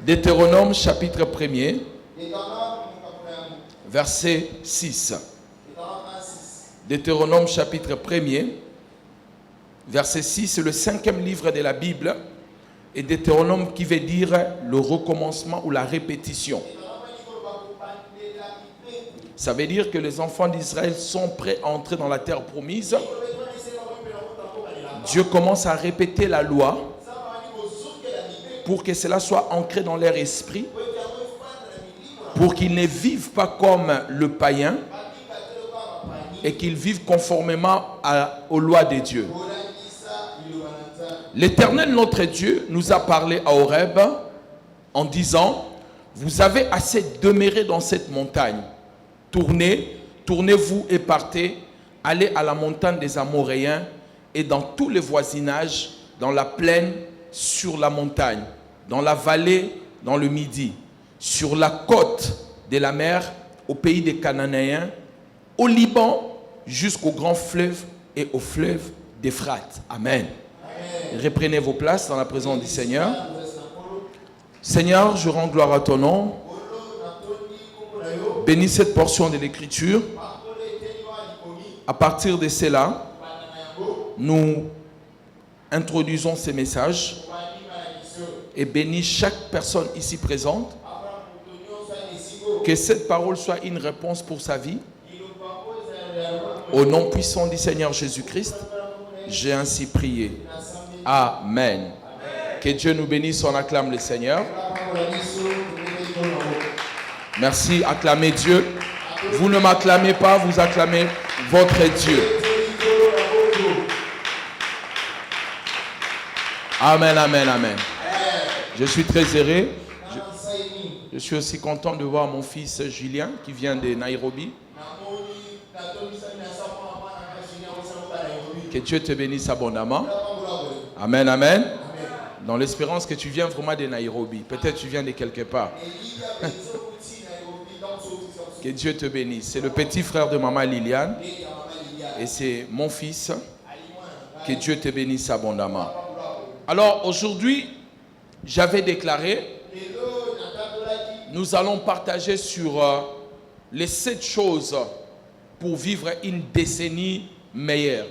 Deutéronome chapitre 1er, verset 6. Deutéronome chapitre 1er, verset 6, c'est le 5e livre de la Bible. Et Deutéronome qui veut dire le recommencement ou la répétition. Ça veut dire que les enfants d'Israël sont prêts à entrer dans la terre promise. Dieu commence à répéter la loi pour que cela soit ancré dans leur esprit, pour qu'ils ne vivent pas comme le païen et qu'ils vivent conformément aux lois de Dieu. L'Éternel, notre Dieu, nous a parlé à Horeb en disant: vous avez assez demeuré dans cette montagne. Tournez-vous et partez, allez à la montagne des Amoréens et dans tous les voisinages, dans la plaine, sur la montagne, dans la vallée, dans le midi, sur la côte de la mer, au pays des Cananéens, au Liban, jusqu'au grand fleuve et au fleuve d'Euphrate. Amen. Reprenez vos places dans la présence du Seigneur. Seigneur, je rends gloire à ton nom. Bénis cette portion de l'Écriture. À partir de cela, nous introduisons ces messages et bénis chaque personne ici présente. Que cette parole soit une réponse pour sa vie. Au nom puissant du Seigneur Jésus-Christ, j'ai ainsi prié. Amen. Que Dieu nous bénisse, on acclame le Seigneur. Merci, acclamez Dieu. Vous ne m'acclamez pas, vous acclamez votre Dieu. Amen, amen, amen. Je suis très heureux. Je suis aussi content de voir mon fils Julien qui vient de Nairobi. Que Dieu te bénisse abondamment. Amen, amen. Dans l'espérance que tu viens vraiment de Nairobi. Peut-être tu viens de quelque part. Que Dieu te bénisse. C'est le petit frère de maman Liliane. Et c'est mon fils. Que Dieu te bénisse abondamment. Alors aujourd'hui, j'avais déclaré, nous allons partager sur les 7 choses pour vivre une décennie meilleure.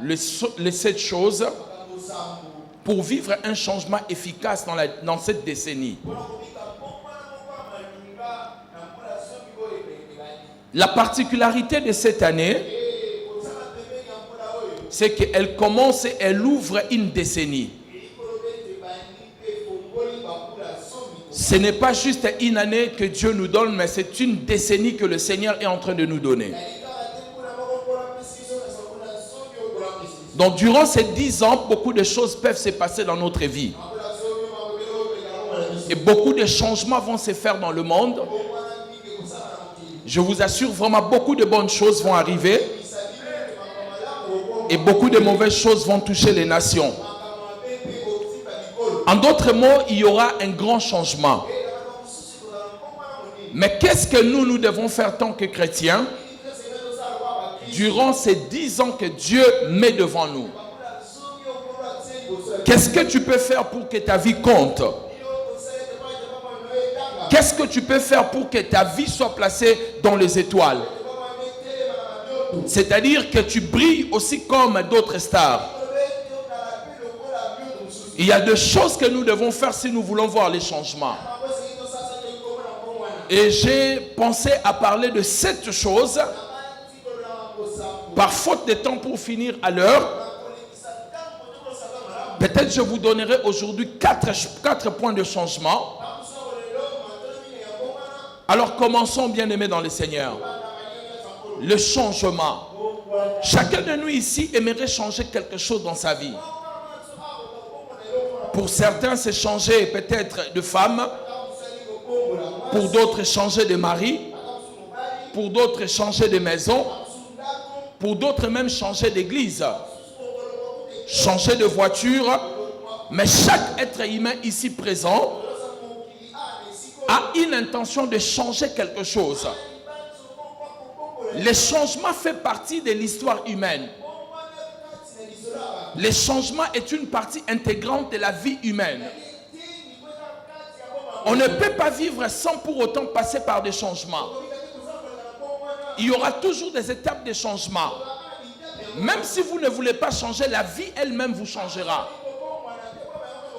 Les 7 choses pour vivre un changement efficace dans cette décennie. La particularité de cette année, c'est qu'elle commence et elle ouvre une décennie. Ce n'est pas juste une année que Dieu nous donne, mais c'est une décennie que le Seigneur est en train de nous donner. Donc durant ces 10 ans, beaucoup de choses peuvent se passer dans notre vie. Et beaucoup de changements vont se faire dans le monde. Je vous assure, vraiment, beaucoup de bonnes choses vont arriver. Et beaucoup de mauvaises choses vont toucher les nations. En d'autres mots, il y aura un grand changement. Mais qu'est-ce que nous devons faire tant que chrétiens durant ces 10 ans que Dieu met devant nous? Qu'est-ce que tu peux faire pour que ta vie compte? Qu'est-ce que tu peux faire pour que ta vie soit placée dans les étoiles? C'est-à-dire que tu brilles aussi comme d'autres stars. Il y a 2 choses que nous devons faire si nous voulons voir les changements. Et j'ai pensé à parler de 7 choses. Par faute de temps pour finir à l'heure, peut-être je vous donnerai aujourd'hui 4 points de changement. Alors commençons, bien-aimés dans le Seigneur. Le changement. Chacun de nous ici aimerait changer quelque chose dans sa vie. Pour certains, c'est changer peut-être de femme. Pour d'autres, changer de mari. Pour d'autres, changer de maison. Pour d'autres, même changer d'église. Changer de voiture. Mais chaque être humain ici présent a une intention de changer quelque chose. Le changement fait partie de l'histoire humaine. Le changement est une partie intégrante de la vie humaine. On ne peut pas vivre sans pour autant passer par des changements. Il y aura toujours des étapes de changement. Même si vous ne voulez pas changer, la vie elle-même vous changera.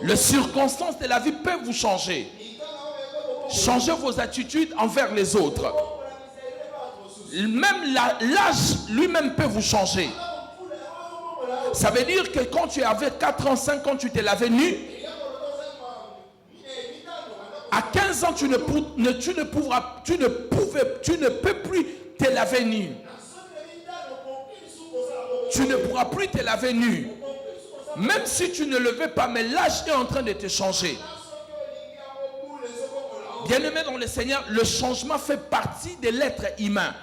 Les circonstances de la vie peuvent vous changer. Changez vos attitudes envers les autres. Même l'âge lui-même peut vous changer. Ça veut dire que quand tu avais 4 ans, 5 ans, tu te lavais nu. À 15 ans, tu ne peux plus te laver nu. Tu ne pourras plus te laver nu. Même si tu ne le veux pas, mais l'âge est en train de te changer. Bien-aimé dans le Seigneur, le changement fait partie de l'être humain.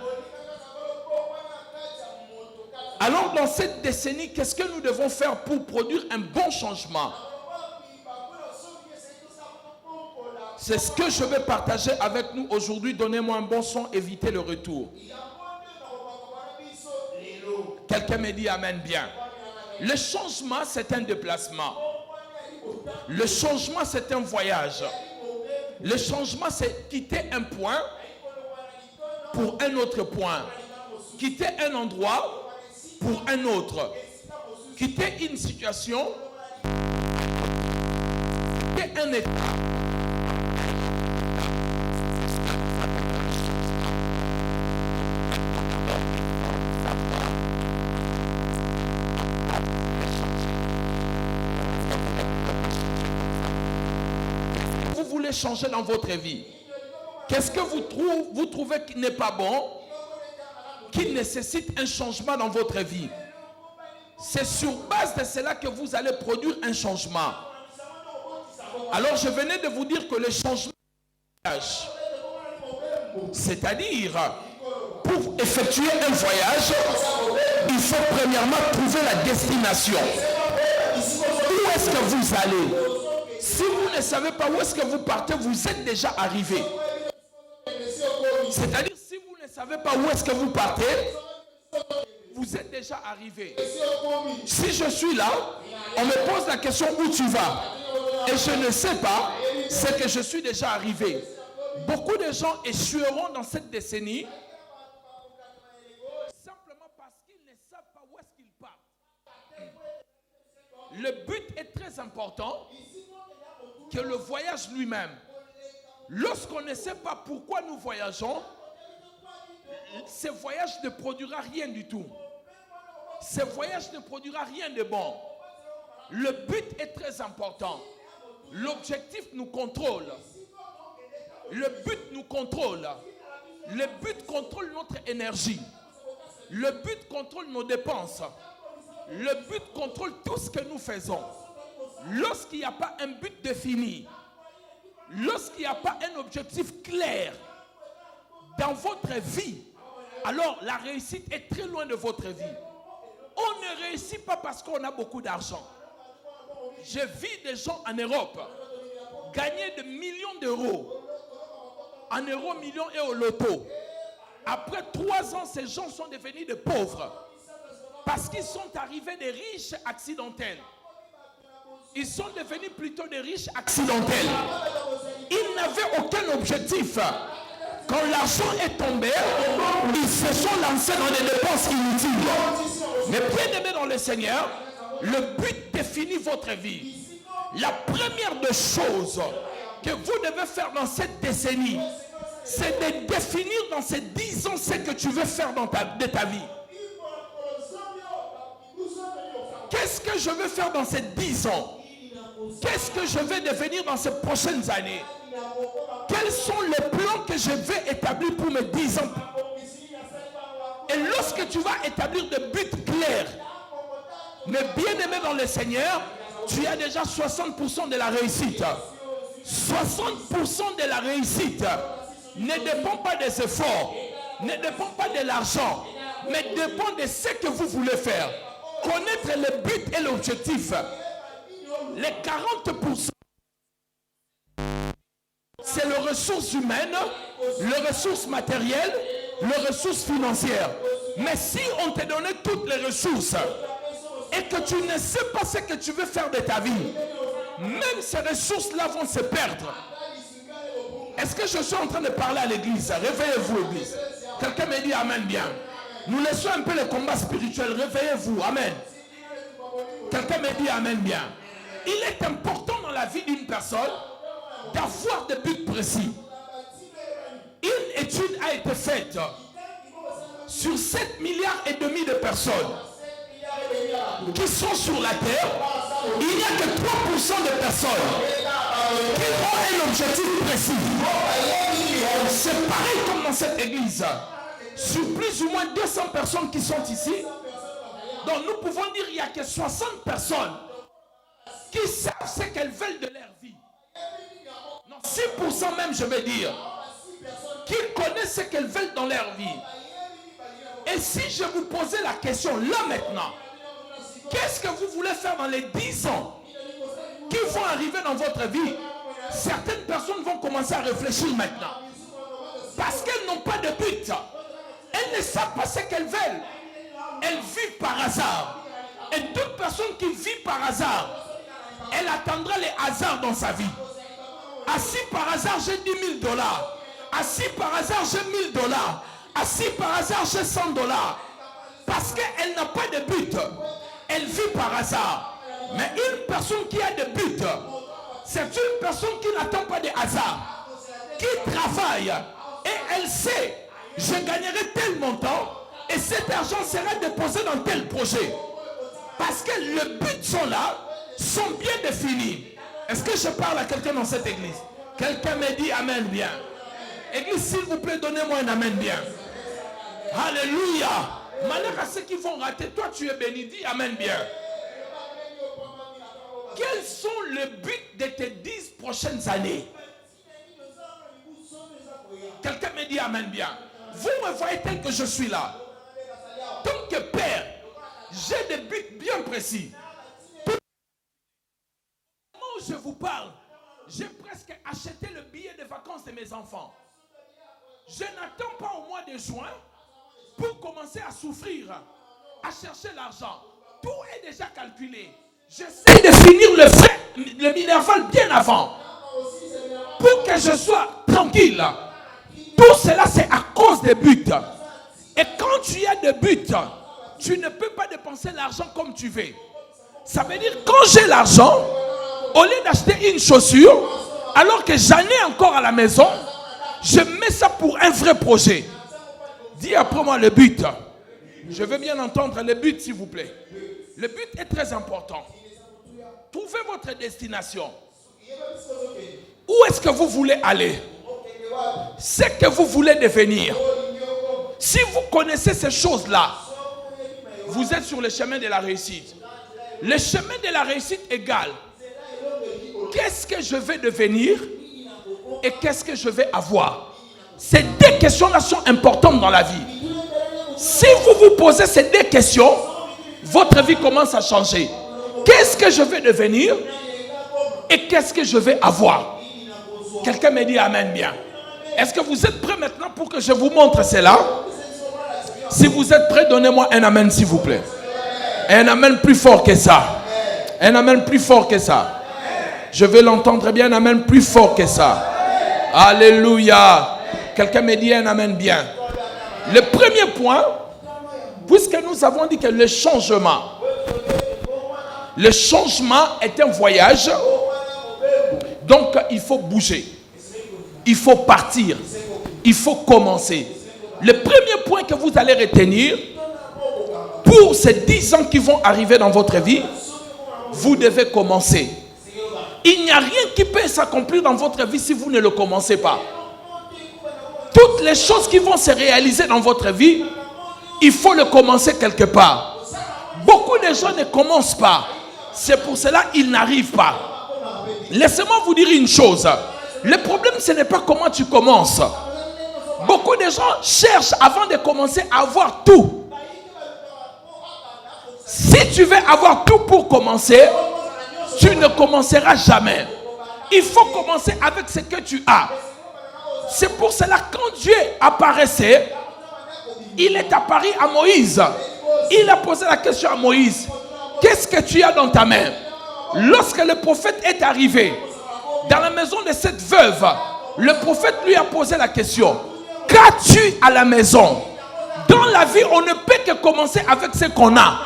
Alors dans cette décennie, qu'est-ce que nous devons faire pour produire un bon changement? C'est ce que je vais partager avec nous aujourd'hui. Donnez-moi un bon son, évitez le retour. Quelqu'un me dit amen bien. Le changement, c'est un déplacement. Le changement, c'est un voyage. Le changement, c'est quitter un point pour un autre point. Quitter un endroit pour un autre. Quitter une situation, quitter un état. Vous voulez changer dans votre vie. Qu'est-ce que vous trouvez qui n'est pas bon, qui nécessite un changement dans votre vie? C'est sur base de cela que vous allez produire un changement. Alors je venais de vous dire que le changement, c'est-à-dire pour effectuer un voyage, il faut premièrement trouver la destination. Où est-ce que vous allez? Si vous ne savez pas où est-ce que vous partez, vous êtes déjà arrivé. C'est-à-dire si vous ne savez pas où est-ce que vous partez, vous êtes déjà arrivé. Si je suis là, on me pose la question où tu vas et je ne sais pas, c'est que je suis déjà arrivé. Beaucoup de gens échoueront dans cette décennie simplement parce qu'ils ne savent pas où est-ce qu'ils partent. Le but est très important que le voyage lui-même. Lorsqu'on ne sait pas pourquoi nous voyageons, ce voyage ne produira rien du tout. Ce voyage ne produira rien de bon. Le but est très important. L'objectif nous contrôle. Le but nous contrôle. Le but contrôle notre énergie. Le but contrôle nos dépenses. Le but contrôle tout ce que nous faisons. Lorsqu'il n'y a pas un but défini, lorsqu'il n'y a pas un objectif clair dans votre vie, alors la réussite est très loin de votre vie. On ne réussit pas parce qu'on a beaucoup d'argent. Je vis des gens en Europe gagner des millions d'euros en euros, millions et au loto. Après 3 ans, ces gens sont devenus des pauvres parce qu'ils sont arrivés des riches accidentels. Ils sont devenus plutôt des riches accidentels. Ils n'avaient aucun objectif. Quand l'argent est tombé, ils se sont lancés dans des dépenses inutiles. Mais bien aimés dans le Seigneur, le but définit votre vie. La première des choses que vous devez faire dans cette décennie, c'est de définir dans ces 10 ans ce que tu veux faire de ta vie. Qu'est-ce que je veux faire dans ces 10 ans? Qu'est-ce que je vais devenir dans ces prochaines années? Quels sont les plans que je vais établir pour mes 10 ans? Et lorsque tu vas établir des buts clairs, mais bien aimé dans le Seigneur, tu as déjà 60% de la réussite. 60% de la réussite ne dépend pas des efforts, ne dépend pas de l'argent, mais dépend de ce que vous voulez faire. Connaître le but et l'objectif. Les 40%, c'est les ressources humaines, les ressources matérielles, les ressources financières. Mais si on te donnait toutes les ressources et que tu ne sais pas ce que tu veux faire de ta vie, même ces ressources-là vont se perdre. Est-ce que je suis en train de parler à l'église? Réveillez-vous, église. Quelqu'un me dit amen bien. Nous laissons un peu le combat spirituel. Réveillez-vous, amen. Quelqu'un me dit amen bien. Il est important dans la vie d'une personne d'avoir des buts précis. Une étude a été faite sur 7,5 milliards de personnes qui sont sur la terre. Il n'y a que 3% de personnes qui ont un objectif précis. C'est pareil comme dans cette église. Sur plus ou moins 200 personnes qui sont ici, donc nous pouvons dire qu'il n'y a que 60 personnes qui savent ce qu'elles veulent de leur vie. Non, 6% même, je veux dire, qui connaissent ce qu'elles veulent dans leur vie. Et si je vous posais la question là maintenant, qu'est-ce que vous voulez faire dans les 10 ans qui vont arriver dans votre vie? Certaines personnes vont commencer à réfléchir maintenant. Parce qu'elles n'ont pas de but. Elles ne savent pas ce qu'elles veulent. Elles vivent par hasard. Et toute personne qui vit par hasard, elle attendra les hasards dans sa vie. Assis par hasard, j'ai $10,000. Assis par hasard, j'ai $1,000. Assis par hasard, j'ai $100. Parce qu'elle n'a pas de but. Elle vit par hasard. Mais une personne qui a de but, c'est une personne qui n'attend pas de hasard, qui travaille et elle sait, je gagnerai tel montant et cet argent sera déposé dans tel projet. Parce que les buts sont là, sont bien définis. Est-ce que je parle à quelqu'un dans cette église? Quelqu'un me dit amen bien. Église, s'il vous plaît, donnez-moi un amen bien. Alléluia. Malgré à ceux qui vont rater, toi tu es béni, dis amen bien. Quels sont les buts de tes 10 prochaines années? Quelqu'un me dit amen bien. Vous me voyez tel que je suis là. Tant que père, j'ai des buts bien précis. Au moment où je vous parle, j'ai presque acheté le billet de vacances de mes enfants. Je n'attends pas au mois de juin pour commencer à souffrir, à chercher l'argent. Tout est déjà calculé. J'essaie de finir le minerval bien avant pour que je sois tranquille. Tout cela, c'est à cause des buts. Et quand tu as des buts, tu ne peux pas dépenser l'argent comme tu veux. Ça veut dire quand j'ai l'argent, au lieu d'acheter une chaussure, alors que j'en ai encore à la maison, je mets ça pour un vrai projet. Dis après moi le but. Je veux bien entendre le but, s'il vous plaît. Le but est très important. Trouvez votre destination. Où est-ce que vous voulez aller? Ce que vous voulez devenir. Si vous connaissez ces choses-là, vous êtes sur le chemin de la réussite. Le chemin de la réussite égale qu'est-ce que je vais devenir et qu'est-ce que je vais avoir. Ces deux questions-là sont importantes dans la vie. Si vous vous posez ces deux questions, votre vie commence à changer. Qu'est-ce que je vais devenir et qu'est-ce que je vais avoir? Quelqu'un me dit amen bien. Est-ce que vous êtes prêts maintenant pour que je vous montre cela? Si vous êtes prêts, donnez-moi un amen s'il vous plaît. Un amen plus fort que ça. Un amen plus fort que ça. Je veux l'entendre bien, un amen plus fort que ça. Alléluia. Quelqu'un me dit un amen bien. Le premier point, puisque nous avons dit que le changement est un voyage, donc il faut bouger, il faut partir, il faut commencer. Le premier point que vous allez retenir, pour ces 10 ans qui vont arriver dans votre vie, vous devez commencer. Il n'y a rien qui peut s'accomplir dans votre vie si vous ne le commencez pas. Toutes les choses qui vont se réaliser dans votre vie, il faut le commencer quelque part. Beaucoup de gens ne commencent pas. C'est pour cela qu'ils n'arrivent pas. Laissez-moi vous dire une chose. Le problème, ce n'est pas comment tu commences. Beaucoup de gens cherchent avant de commencer à avoir tout. Si tu veux avoir tout pour commencer, tu ne commenceras jamais. Il faut commencer avec ce que tu as. C'est pour cela que quand Dieu apparaissait, il est apparu à Moïse. Il a posé la question à Moïse. Qu'est-ce que tu as dans ta main? Lorsque le prophète est arrivé dans la maison de cette veuve, le prophète lui a posé la question: qu'as-tu à la maison? Dans la vie, on ne peut que commencer avec ce qu'on a.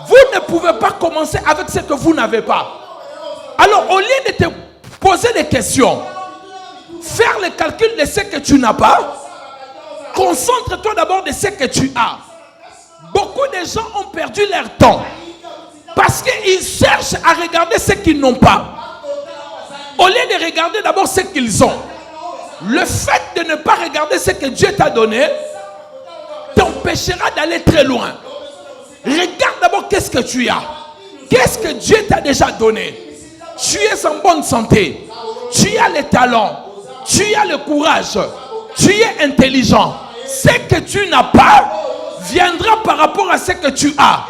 Vous ne pouvez pas commencer avec ce que vous n'avez pas. Alors, au lieu de te poser des questions, faire le calcul de ce que tu n'as pas, concentre-toi d'abord de ce que tu as. Beaucoup de gens ont perdu leur temps parce qu'ils cherchent à regarder ce qu'ils n'ont pas, au lieu de regarder d'abord ce qu'ils ont. Le fait de ne pas regarder ce que Dieu t'a donné t'empêchera d'aller très loin. Regarde d'abord qu'est-ce que tu as. Qu'est-ce que Dieu t'a déjà donné? Tu es en bonne santé. Tu as les talents. Tu as le courage. Tu es intelligent. Ce que tu n'as pas viendra par rapport à ce que tu as.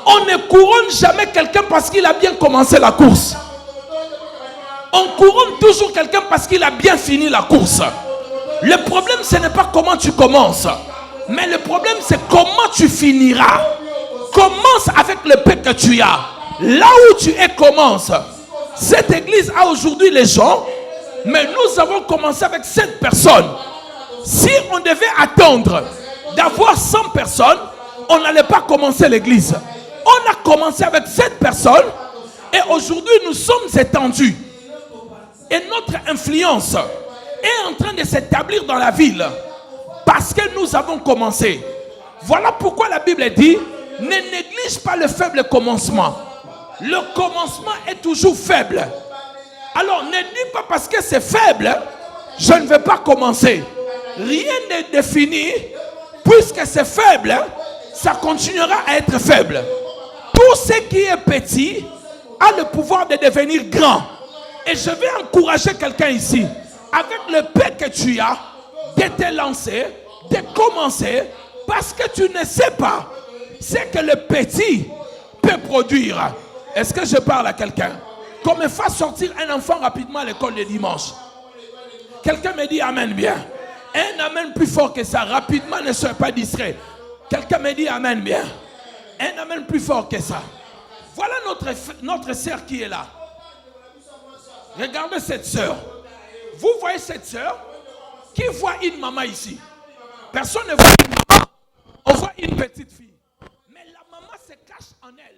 On ne couronne jamais quelqu'un parce qu'il a bien commencé la course. On couronne toujours quelqu'un parce qu'il a bien fini la course. Le problème, ce n'est pas comment tu commences, mais le problème, c'est comment tu finiras. Commence avec le peu que tu as. Là où tu es, commence. Cette église a aujourd'hui les gens, mais nous avons commencé avec 7 personnes. Si on devait attendre d'avoir 100 personnes, on n'allait pas commencer l'église. On a commencé avec 7 personnes et aujourd'hui nous sommes étendus. Et notre influence est en train de s'établir dans la ville parce que nous avons commencé. Voilà pourquoi la Bible dit: ne néglige pas le faible commencement. Le commencement est toujours faible. Alors ne dis pas parce que c'est faible, je ne vais pas commencer. Rien n'est défini. Puisque c'est faible, ça continuera à être faible. Tout ce qui est petit a le pouvoir de devenir grand. Et je vais encourager quelqu'un ici, avec le peu que tu as, de te lancer, de commencer, parce que tu ne sais pas ce que le petit peut produire. Est-ce que je parle à quelqu'un? Qu'on me fasse sortir un enfant rapidement à l'école le dimanche. Quelqu'un me dit amen bien. Un amen plus fort que ça. Rapidement, ne soyez pas distrait. Quelqu'un me dit amen bien. Un amen plus fort que ça. Voilà notre sœur qui est là. Regardez cette sœur. Vous voyez cette sœur? Qui voit une maman ici? Personne ne voit une maman. On voit une petite fille. Mais la maman se cache en elle.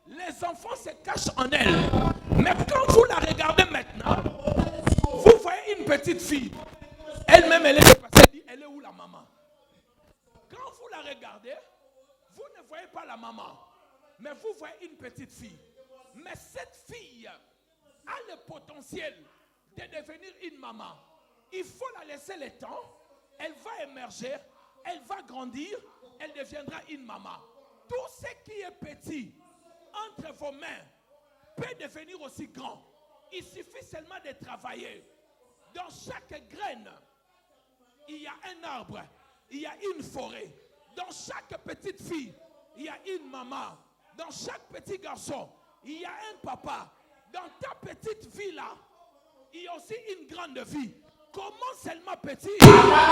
Les enfants se cachent en elle. Mais quand vous la regardez maintenant, vous voyez une petite fille. Elle-même, elle est dépassée. Elle dit, elle est où la maman? Quand vous la regardez, vous ne voyez pas la maman. Mais vous voyez une petite fille. Mais cette fille a le potentiel de devenir une maman. Il faut la laisser le temps. Elle va émerger. Elle va grandir. Elle deviendra une maman. Tout ce qui est petit entre vos mains peut devenir aussi grand. Il suffit seulement de travailler. Dans chaque graine, il y a un arbre, il y a une forêt. Dans chaque petite fille, il y a une maman. Dans chaque petit garçon, il y a un papa. Dans ta petite vie là, il y a aussi une grande vie. Commence seulement petit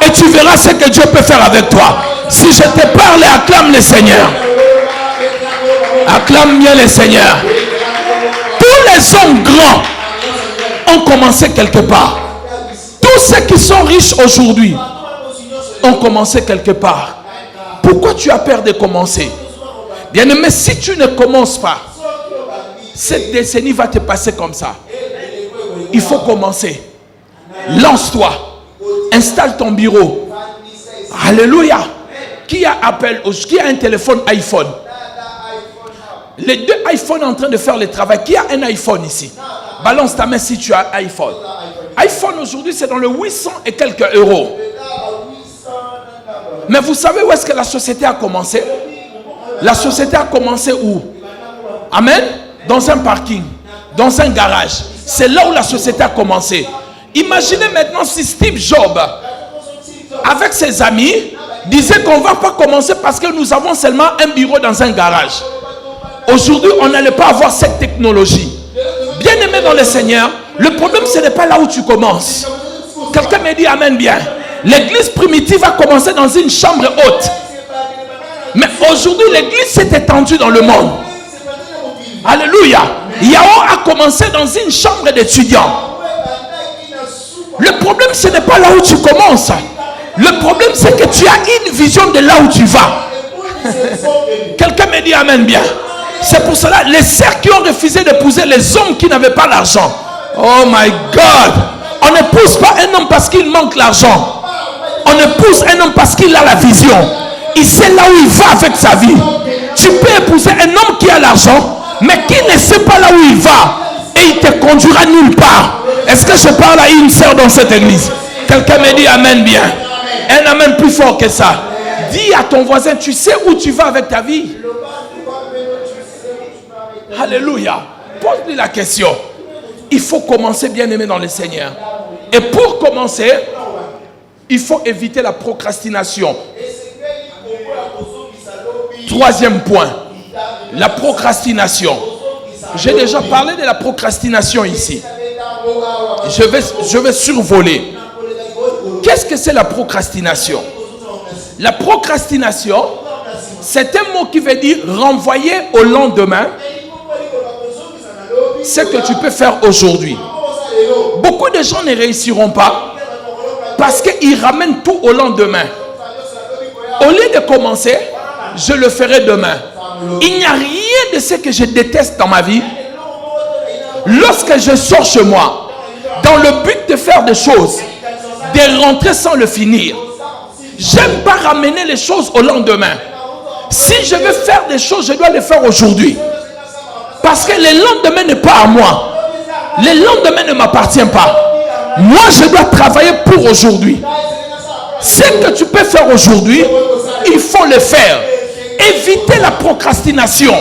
et tu verras ce que Dieu peut faire avec toi. Si je te parle, acclame le Seigneur. Acclame bien le Seigneur. Tous les hommes grands ont commencé quelque part. Tous ceux qui sont riches aujourd'hui ont commencé quelque part. Pourquoi tu as peur de commencer? Bien-aimé, si tu ne commences pas, cette décennie va te passer comme ça. Il faut commencer. Lance-toi. Installe ton bureau. Alléluia. Qui a un téléphone iPhone? Les 2 iPhones en train de faire le travail. Qui a un iPhone ici? Balance ta main si tu as un iPhone. iPhone aujourd'hui c'est dans le 800 et quelques euros. Mais vous savez où est-ce que la société a commencé? La société a commencé où? Amen. Dans un parking, dans un garage. C'est là où la société a commencé. Imaginez maintenant si Steve Jobs, avec ses amis, disait qu'on ne va pas commencer parce que nous avons seulement un bureau dans un garage. Aujourd'hui, on n'allait pas avoir cette technologie. Bien aimé dans le Seigneur, le problème ce n'est pas là où tu commences. Quelqu'un me dit amen bien. L'église primitive a commencé dans une chambre haute. Mais aujourd'hui, l'église s'est étendue dans le monde. Alléluia. Yahoo a commencé dans une chambre d'étudiants. Le problème, ce n'est pas là où tu commences. Le problème, c'est que tu as une vision de là où tu vas. Quelqu'un me dit amen bien. C'est pour cela, les sœurs qui ont refusé d'épouser les hommes qui n'avaient pas l'argent. Oh my God. On n'épouse pas un homme parce qu'il manque l'argent. On épouse un homme parce qu'il a la vision. Il sait là où il va avec sa vie. Tu peux épouser un homme qui a l'argent, mais qui ne sait pas là où il va. Et il te conduira nulle part. Est-ce que je parle à une sœur dans cette église? Quelqu'un me dit amen bien. Un amen plus fort que ça. Dis à ton voisin, tu sais où tu vas avec ta vie? Alléluia. Pose-lui la question. Il faut commencer bien aimé dans le Seigneur. Et pour commencer, il faut éviter la procrastination. Troisième point, la procrastination. J'ai déjà parlé de la procrastination ici. Je vais survoler. Qu'est-ce que c'est la procrastination? La procrastination, c'est un mot qui veut dire renvoyer au lendemain ce que tu peux faire aujourd'hui. Beaucoup de gens ne réussiront pas parce qu'ils ramènent tout au lendemain. Au lieu de commencer, je le ferai demain. Il n'y a rien de ce que je déteste dans ma vie. Lorsque je sors chez moi, dans le but de faire des choses, de rentrer sans le finir, j'aime pas ramener les choses au lendemain. Si je veux faire des choses, je dois les faire aujourd'hui. Parce que le lendemain n'est pas à moi. Le lendemain ne m'appartient pas. Moi, je dois travailler pour aujourd'hui. Ce que tu peux faire aujourd'hui, il faut le faire. Éviter la procrastination.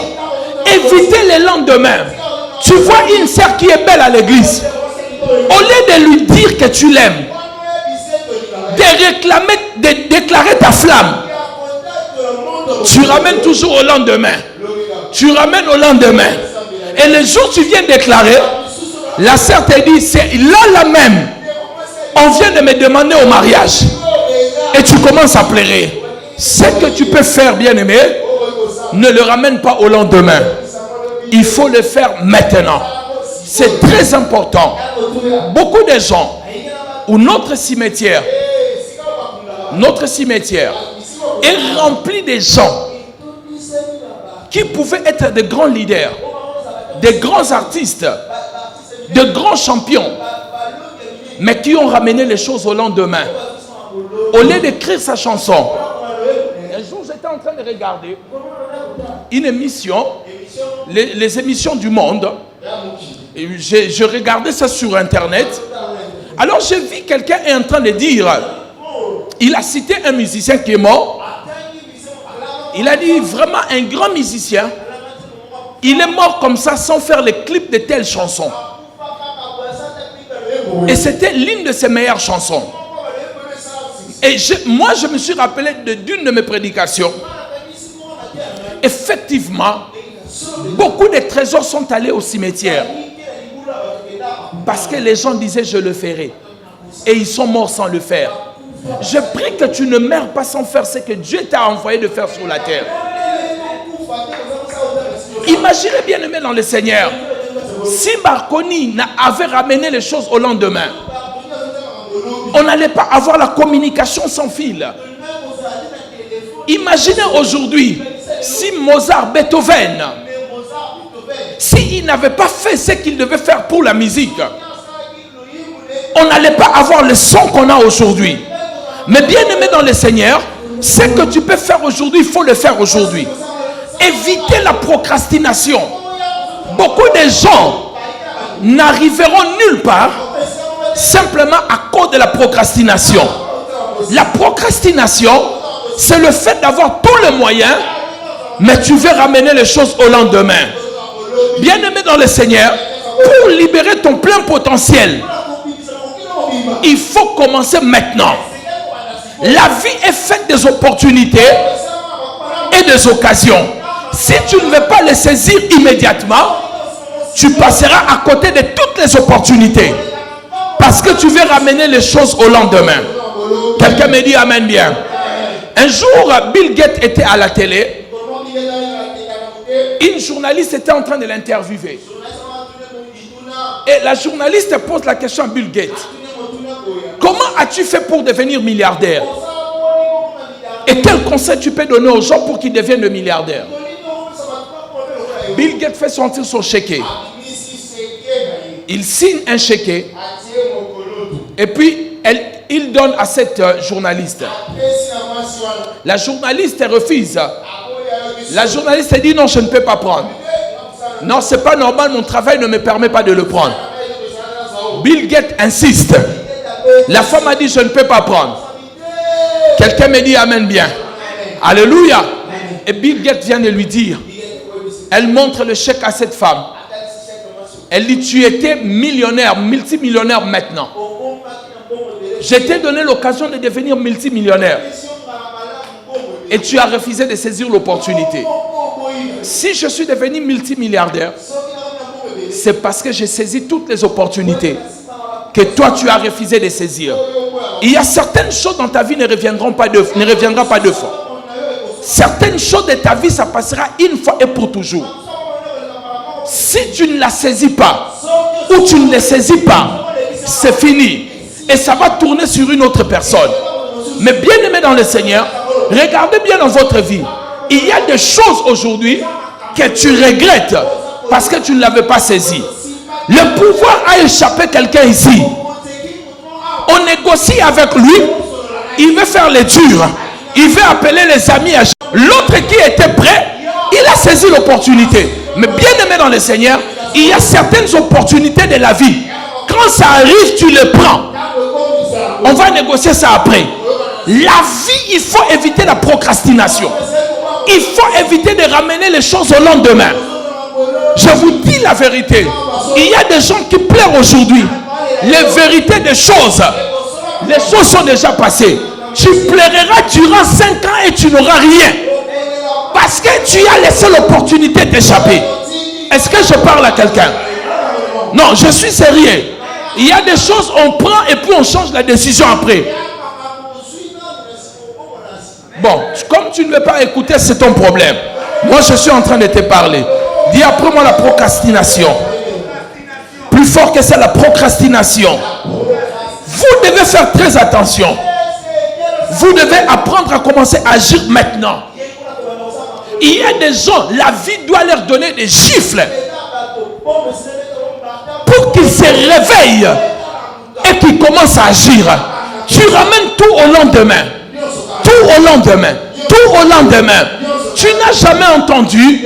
Éviter le lendemain. Tu vois une sœur qui est belle à l'église. Au lieu de lui dire que tu l'aimes, de réclamer, de déclarer ta flamme, tu ramènes toujours au lendemain. Tu ramènes au lendemain. Et le jour où tu viens déclarer, la sœur te dit, c'est là même. On vient de me demander au mariage. Et tu commences à pleurer. Ce que tu peux faire, bien-aimé, ne le ramène pas au lendemain. Il faut le faire maintenant. C'est très important. Beaucoup de gens, ou notre cimetière est rempli de gens qui pouvaient être de grands leaders, de grands artistes, de grands champions, mais qui ont ramené les choses au lendemain. Au lieu d'écrire sa chanson, un jour j'étais en train de regarder une émission, les émissions du monde. Je regardais ça sur internet. Alors j'ai vu quelqu'un est en train de dire, il a cité un musicien qui est mort. Il a dit vraiment un grand musicien. Il est mort comme ça sans faire les clips de telles chansons. Et c'était l'une de ses meilleures chansons. Et moi je me suis rappelé d'une de mes prédications. Effectivement, beaucoup de trésors sont allés au cimetière. Parce que les gens disaient je le ferai. Et ils sont morts sans le faire. Je prie que tu ne meurs pas sans faire ce que Dieu t'a envoyé de faire sur la terre. Imaginez bien aimé dans le Seigneur. Si Marconi avait ramené les choses au lendemain, on n'allait pas avoir la communication sans fil. Imaginez aujourd'hui, si Mozart, Beethoven, s'ils n'avaient pas fait ce qu'ils devaient faire pour la musique, on n'allait pas avoir le son qu'on a aujourd'hui. Mais bien aimé dans le Seigneur, ce que tu peux faire aujourd'hui, il faut le faire aujourd'hui. Éviter la procrastination. Beaucoup de gens n'arriveront nulle part simplement à cause de la procrastination. La procrastination, c'est le fait d'avoir tous les moyens, mais tu veux ramener les choses au lendemain. Bien aimé dans le Seigneur, pour libérer ton plein potentiel, il faut commencer maintenant. La vie est faite des opportunités et des occasions. Si tu ne veux pas les saisir immédiatement, tu passeras à côté de toutes les opportunités. Parce que tu veux ramener les choses au lendemain. Quelqu'un me dit amen bien. Un jour, Bill Gates était à la télé. Une journaliste était en train de l'interviewer. Et la journaliste pose la question à Bill Gates. Comment as-tu fait pour devenir milliardaire? Et quel conseil tu peux donner aux gens pour qu'ils deviennent milliardaires? Bill Gates fait sortir son chéquier. Il signe un chéquier. Et puis, il donne à cette journaliste. La journaliste refuse. La journaliste dit non, je ne peux pas prendre. Non, c'est pas normal, mon travail ne me permet pas de le prendre. Bill Gates insiste. La femme a dit je ne peux pas prendre. Quelqu'un me dit amen bien. Alléluia. Et Bill Gates vient de lui dire. Elle montre le chèque à cette femme. Elle dit tu étais millionnaire, multimillionnaire maintenant. Je t'ai donné l'occasion de devenir multimillionnaire. Et tu as refusé de saisir l'opportunité. Si je suis devenu multimilliardaire, c'est parce que j'ai saisi toutes les opportunités que toi tu as refusé de saisir. Il y a certaines choses dans ta vie ne reviendront pas deux fois. Certaines choses de ta vie, ça passera une fois et pour toujours. Si tu ne la saisis pas, ou tu ne les saisis pas, c'est fini. Et ça va tourner sur une autre personne. Mais bien aimé dans le Seigneur, regardez bien dans votre vie. Il y a des choses aujourd'hui que tu regrettes parce que tu ne l'avais pas saisi. Le pouvoir a échappé quelqu'un ici. On négocie avec lui. Il veut faire les durs. Il veut appeler les amis. L'autre qui était prêt, il a saisi l'opportunité. Mais bien aimé dans le Seigneur, il y a certaines opportunités de la vie. Quand ça arrive, tu les prends. On va négocier ça après. La vie, il faut éviter la procrastination. Il faut éviter de ramener les choses au lendemain. Je vous dis la vérité. Il y a des gens qui pleurent aujourd'hui. Les vérités des choses. Les choses sont déjà passées. Tu pleureras durant 5 ans et tu n'auras rien. Parce que tu as laissé l'opportunité d'échapper. Est-ce que je parle à quelqu'un? Non, je suis sérieux. Il y a des choses, on prend et puis on change la décision après. Bon, comme tu ne veux pas écouter, c'est ton problème. Moi, je suis en train de te parler. Dis après moi la procrastination. Plus fort que ça, la procrastination. Vous devez faire très attention. Vous devez apprendre à commencer à agir maintenant. Il y a des gens, la vie doit leur donner des gifles pour qu'ils se réveillent et qu'ils commencent à agir. Tu ramènes tout au lendemain. Tout au lendemain. Tout au lendemain. Tu n'as jamais entendu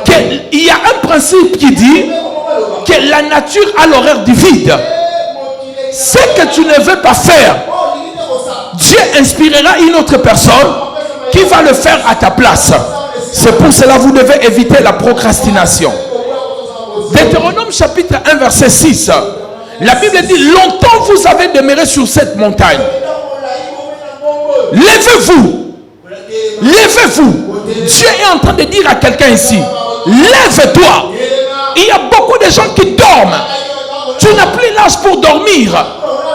qu'il y a un principe qui dit que la nature a l'horaire du vide. Ce que tu ne veux pas faire, Dieu inspirera une autre personne qui va le faire à ta place. C'est pour cela que vous devez éviter la procrastination. Deutéronome chapitre 1 verset 6. La Bible dit, longtemps vous avez demeuré sur cette montagne. Levez-vous. Levez-vous. Dieu est en train de dire à quelqu'un ici, lève-toi. Il y a beaucoup de gens qui dorment. Tu n'as plus l'âge pour dormir.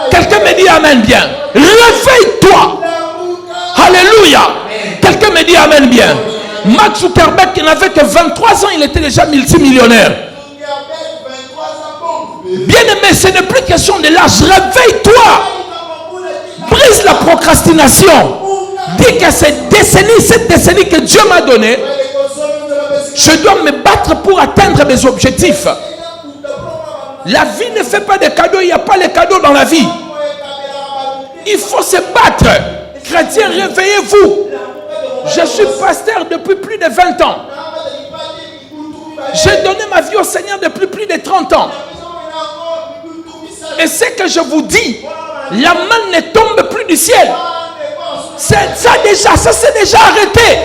Quelqu'un me dit amen bien. Réveille-toi. Alléluia. Quelqu'un me dit amen bien. Mark Zuckerberg, qui n'avait que 23 ans, il était déjà multimillionnaire. Bien aimé, ce n'est plus question de l'âge. Réveille-toi. Brise la procrastination. Dis que cette décennie que Dieu m'a donnée, je dois me battre pour atteindre mes objectifs. La vie ne fait pas de cadeaux. Il n'y a pas les cadeaux dans la vie. Il faut se battre. Chrétiens, réveillez-vous. Je suis pasteur depuis plus de 20 ans. J'ai donné ma vie au Seigneur depuis plus de 30 ans. Et ce que je vous dis, la main ne tombe plus du ciel. Ça s'est déjà arrêté.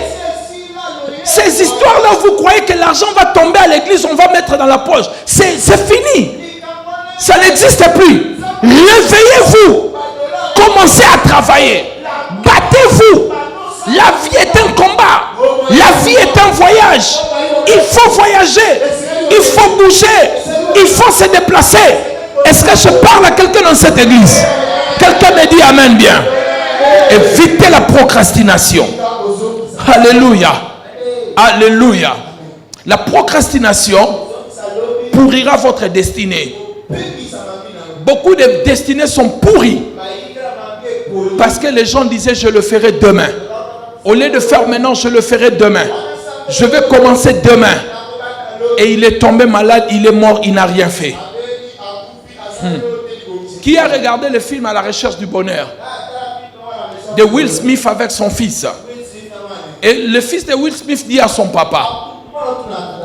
Ces histoires-là, vous croyez que l'argent va tomber à l'église, on va mettre dans la poche. C'est fini. Ça n'existe plus. Réveillez-vous. Commencez à travailler. Battez-vous. La vie est un combat. La vie est un voyage. Il faut voyager. Il faut bouger. Il faut se déplacer. Est-ce que je parle à quelqu'un dans cette église? Quelqu'un me dit amen bien. Évitez la procrastination. Alléluia. Alléluia. La procrastination pourrira votre destinée. Beaucoup de destinées sont pourries parce que les gens disaient je le ferai demain. Au lieu de faire maintenant, je le ferai demain. Je vais commencer demain. Et il est tombé malade, il est mort, il n'a rien fait. Qui a regardé le film À la recherche du bonheur de Will Smith avec son fils? Et le fils de Will Smith dit à son papa,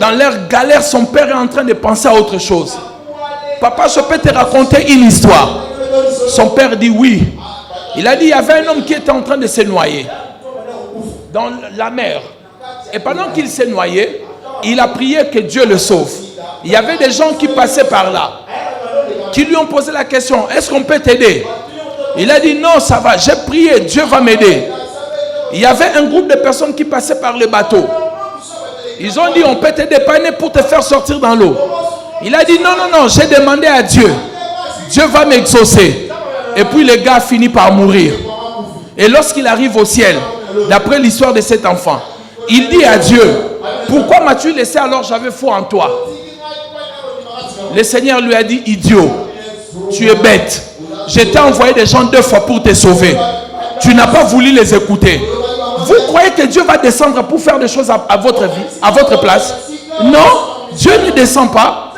dans leur galère, son père est en train de penser à autre chose. Papa, je peux te raconter une histoire. Son père dit oui. Il a dit, il y avait un homme qui était en train de se noyer dans la mer. Et pendant qu'il s'est noyé, il a prié que Dieu le sauve. Il y avait des gens qui passaient par là, qui lui ont posé la question, est-ce qu'on peut t'aider? Il a dit, non, ça va, j'ai prié, Dieu va m'aider. Il y avait un groupe de personnes qui passaient par le bateau. Ils ont dit, on peut te dépanner pour te faire sortir dans l'eau. Il a dit, non, non, non, j'ai demandé à Dieu. Dieu va m'exaucer. Et puis le gars finit par mourir. Et lorsqu'il arrive au ciel, d'après l'histoire de cet enfant, il dit à Dieu, pourquoi m'as-tu laissé alors j'avais foi en toi? Le Seigneur lui a dit, idiot, tu es bête. Je t'ai envoyé des gens 2 fois pour te sauver. Tu n'as pas voulu les écouter. Vous croyez que Dieu va descendre pour faire des choses à votre vie, à votre place? Non, Dieu ne descend pas.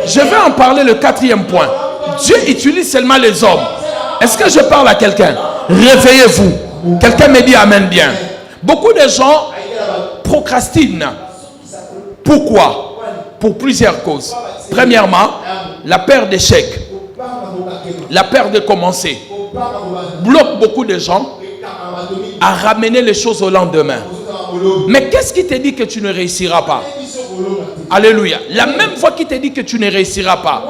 Je vais en parler le 4e point. Dieu utilise seulement les hommes. Est-ce que je parle à quelqu'un? Réveillez-vous. Quelqu'un me dit amen bien. Beaucoup de gens procrastinent. Pourquoi? Pour plusieurs causes. Premièrement, la peur d'échec. La peur de commencer bloque beaucoup de gens à ramener les choses au lendemain. Mais qu'est-ce qui te dit que tu ne réussiras pas? Alléluia. La même voix qui te dit que tu ne réussiras pas,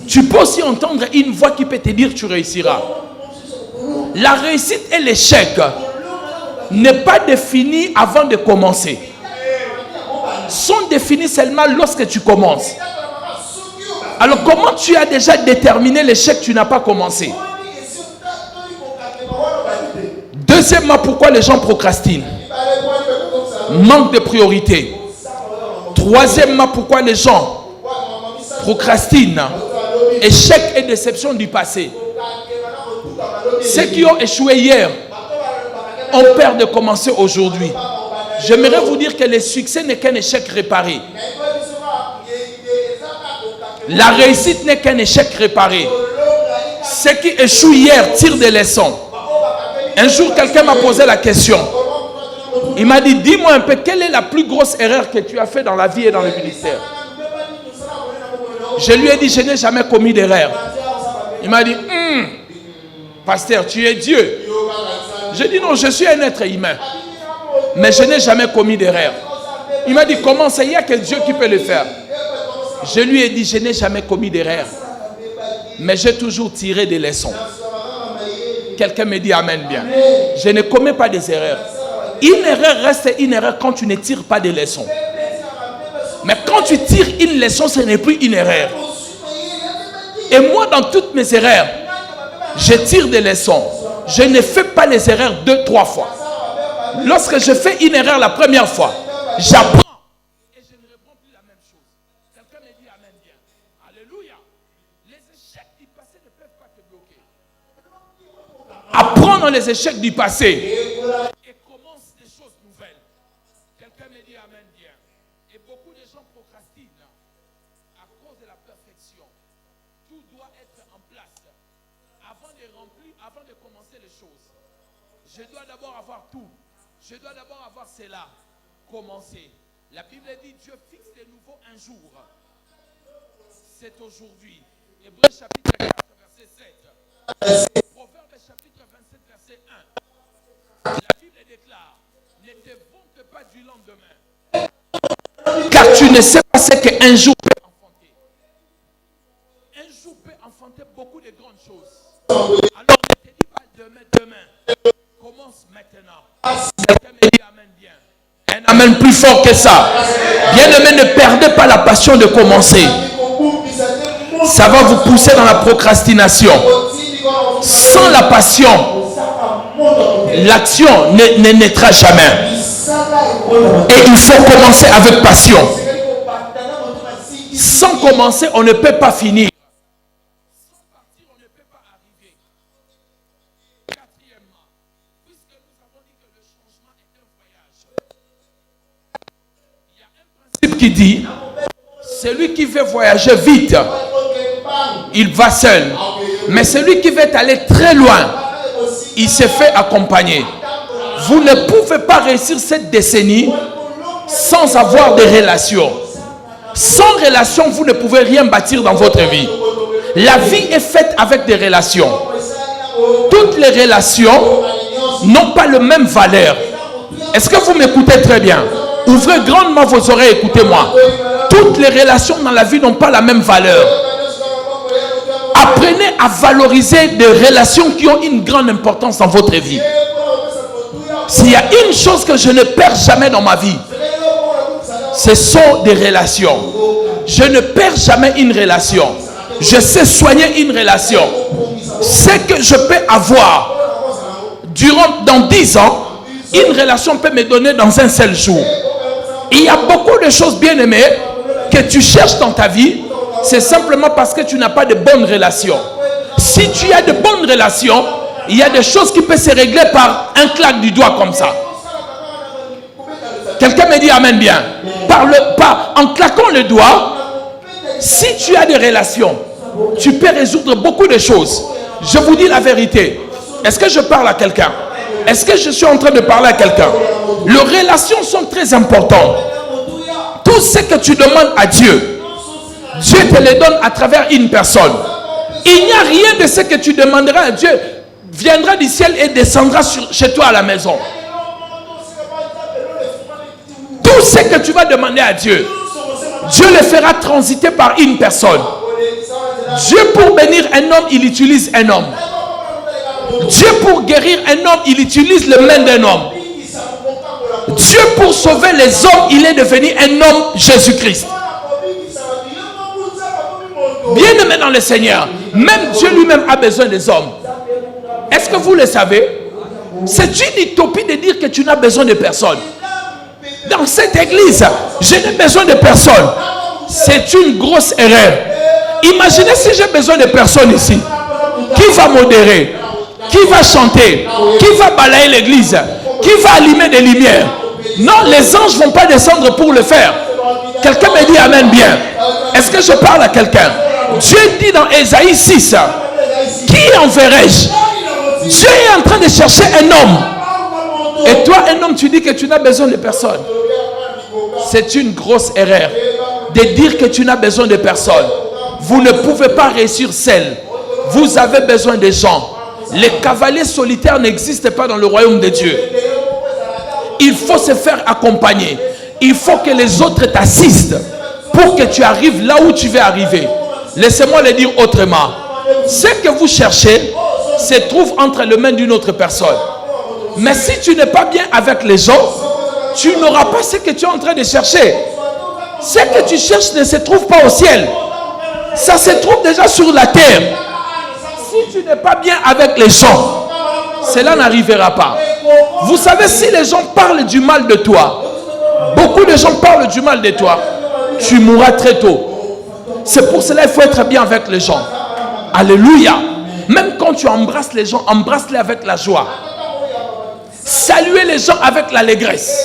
tu peux aussi entendre une voix qui peut te dire que tu réussiras. La réussite et l'échec n'est pas défini avant de commencer. Sont définis seulement lorsque tu commences. Alors comment tu as déjà déterminé l'échec, tu n'as pas commencé? Deuxièmement, pourquoi les gens procrastinent? Manque de priorité. Troisièmement, pourquoi les gens procrastinent? Échec et déception du passé. Ceux qui ont échoué hier ont peur de commencer aujourd'hui. J'aimerais vous dire que le succès n'est qu'un échec réparé. La réussite n'est qu'un échec réparé. Ceux qui échouent hier tirent des leçons. Un jour, quelqu'un m'a posé la question. Il m'a dit, dis-moi un peu, quelle est la plus grosse erreur que tu as fait dans la vie et dans le ministère? Je lui ai dit, je n'ai jamais commis d'erreur. Il m'a dit, pasteur, tu es Dieu. J'ai dit, non, je suis un être humain. Mais je n'ai jamais commis d'erreur. Il m'a dit, comment c'est? Il n'y a que Dieu qui peut le faire. Je lui ai dit, je n'ai jamais commis d'erreur. Mais j'ai toujours tiré des leçons. Quelqu'un me dit amen bien. Je ne commets pas des erreurs. Une erreur reste une erreur quand tu ne tires pas des leçons. Mais quand tu tires une leçon, ce n'est plus une erreur. Et moi, dans toutes mes erreurs, je tire des leçons. Je ne fais pas les erreurs 2-3 fois. Lorsque je fais une erreur la première fois, j'apprends. Et je ne réponds plus la même chose. Quelqu'un me dit amen bien. Alléluia. Les échecs du passé ne peuvent pas te bloquer. Apprends dans les échecs du passé. Et commence des choses nouvelles. Quelqu'un me dit amen bien. Et beaucoup de gens procrastinent à cause de la perfection. Tout doit être en place. Avant de remplir, avant de commencer les choses. Je dois d'abord avoir tout. Je dois d'abord avoir cela. Commencer. La Bible dit Dieu fixe les nouveaux un jour. C'est aujourd'hui. Hébreux chapitre 4, verset 7. Proverbe chapitre 27, verset 1. La Bible déclare, ne te vante pas du lendemain. Car tu ne sais pas ce qu'un jour peut enfanter. Un jour peut enfanter beaucoup de grandes choses. Alors ne te dis pas demain. Commence maintenant. Quelqu'un me dit amen bien. Un amen plus fort que ça. Bien-aimé, ne perdez pas la passion de commencer. Ça va vous pousser dans la procrastination. Sans la passion, l'action ne naîtra jamais. Et il faut commencer avec passion. Sans commencer, on ne peut pas finir. Sans partir, on ne peut pas arriver. Quatrièmement, puisque nous avons dit que le changement est un voyage, il y a un principe qui dit, celui qui veut voyager vite, il va seul. Mais celui qui veut aller très loin, il se fait accompagner. Vous ne pouvez pas réussir cette décennie sans avoir des relations. Sans relation, vous ne pouvez rien bâtir dans votre vie. La vie est faite avec des relations. Toutes les relations n'ont pas la même valeur. Est-ce que vous m'écoutez très bien? Ouvrez grandement vos oreilles, écoutez-moi. Toutes les relations dans la vie n'ont pas la même valeur. Apprenez à valoriser des relations qui ont une grande importance dans votre vie. S'il y a une chose que je ne perds jamais dans ma vie, ce sont des relations. Je ne perds jamais une relation. Je sais soigner une relation. Ce que je peux avoir dans 10 ans, une relation peut me donner dans un seul jour. Il y a beaucoup de choses, bien aimées, que tu cherches dans ta vie. C'est simplement parce que tu n'as pas de bonnes relations. Si tu as de bonnes relations, il y a des choses qui peuvent se régler par un claque du doigt comme ça. Quelqu'un me dit amen bien. En claquant le doigt, si tu as des relations, tu peux résoudre beaucoup de choses. Je vous dis la vérité. Est-ce que je parle à quelqu'un? Est-ce que je suis en train de parler à quelqu'un? Les relations sont très importantes. Tout ce que tu demandes à Dieu, Dieu te le donne à travers une personne. Il n'y a rien de ce que tu demanderas à Dieu viendra du ciel et descendra chez toi à la maison. Tout ce que tu vas demander à Dieu, Dieu le fera transiter par une personne. Dieu pour bénir un homme, il utilise un homme. Dieu pour guérir un homme, il utilise le main d'un homme. Dieu pour sauver les hommes, il est devenu un homme, Jésus-Christ. Bien-aimé dans le Seigneur, même Dieu lui-même a besoin des hommes. Est-ce que vous le savez? C'est une utopie de dire que tu n'as besoin de personne. Dans cette église, je n'ai besoin de personne. C'est une grosse erreur. Imaginez si j'ai besoin de personne ici. Qui va modérer? Qui va chanter? Qui va balayer l'église? Qui va allumer des lumières? Non, les anges ne vont pas descendre pour le faire. Quelqu'un me dit amen bien. Est-ce que je parle à quelqu'un? Dieu dit dans Ésaïe 6, qui enverrai-je? Dieu est en train de chercher un homme. Et toi, un homme, tu dis que tu n'as besoin de personne. C'est une grosse erreur de dire que tu n'as besoin de personne. Vous ne pouvez pas réussir seul. Vous avez besoin de gens. Les cavaliers solitaires n'existent pas dans le royaume de Dieu. Il faut se faire accompagner. Il faut que les autres t'assistent pour que tu arrives là où tu veux arriver. Laissez-moi le dire autrement. Ce que vous cherchez se trouve entre les mains d'une autre personne. Mais si tu n'es pas bien avec les gens, tu n'auras pas ce que tu es en train de chercher. Ce que tu cherches ne se trouve pas au ciel. Ça se trouve déjà sur la terre. Si tu n'es pas bien avec les gens, cela n'arrivera pas. Vous savez, si les gens parlent du mal de toi, beaucoup de gens parlent du mal de toi, tu mourras très tôt. C'est pour cela qu'il faut être bien avec les gens. Alléluia. Même quand tu embrasses les gens, embrasse-les avec la joie. Saluez les gens avec l'allégresse.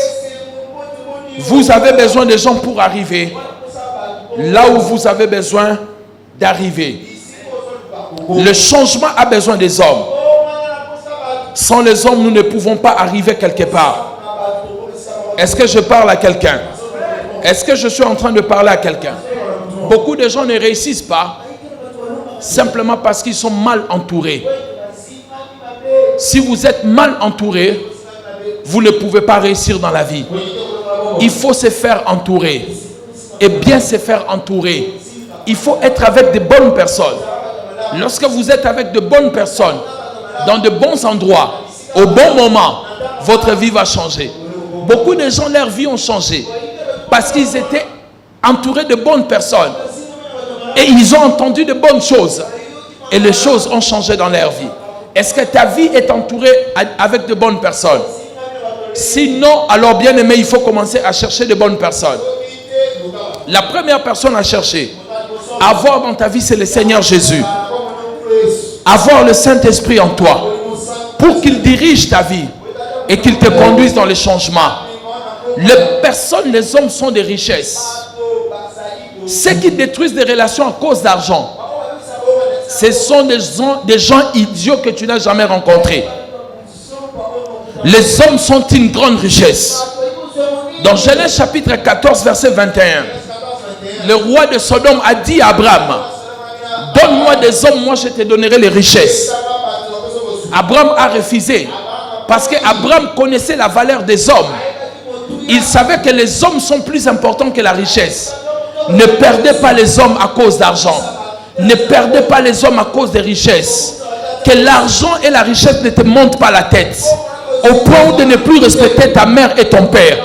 Vous avez besoin de gens pour arriver là où vous avez besoin d'arriver. Le changement a besoin des hommes. Sans les hommes, nous ne pouvons pas arriver quelque part. Est-ce que je parle à quelqu'un? Est-ce que je suis en train de parler à quelqu'un? Beaucoup de gens ne réussissent pas simplement parce qu'ils sont mal entourés. Si vous êtes mal entouré, vous ne pouvez pas réussir dans la vie. Il faut se faire entourer. Et bien se faire entourer. Il faut être avec de bonnes personnes. Lorsque vous êtes avec de bonnes personnes, dans de bons endroits, au bon moment, votre vie va changer. Beaucoup de gens, leur vie ont changé parce qu'ils étaient entourés de bonnes personnes. Et ils ont entendu de bonnes choses. Et les choses ont changé dans leur vie. Est-ce que ta vie est entourée avec de bonnes personnes? Sinon, alors bien aimé, il faut commencer à chercher de bonnes personnes. La première personne à chercher, à avoir dans ta vie, c'est le Seigneur Jésus. Avoir le Saint-Esprit en toi pour qu'il dirige ta vie et qu'il te conduise dans les changements. Les personnes, les hommes sont des richesses. Ceux qui détruisent des relations à cause d'argent, ce sont des gens idiots que tu n'as jamais rencontrés. Les hommes sont une grande richesse. Dans Genèse chapitre 14, verset 21, le roi de Sodome a dit à Abraham, donne-moi des hommes, moi je te donnerai les richesses. Abraham a refusé parce qu'Abraham connaissait la valeur des hommes. Il savait que les hommes sont plus importants que la richesse. Ne perdez pas les hommes à cause d'argent. Ne perdez pas les hommes à cause des richesses. Que l'argent et la richesse ne te montent pas la tête. Au point de ne plus respecter ta mère et ton père.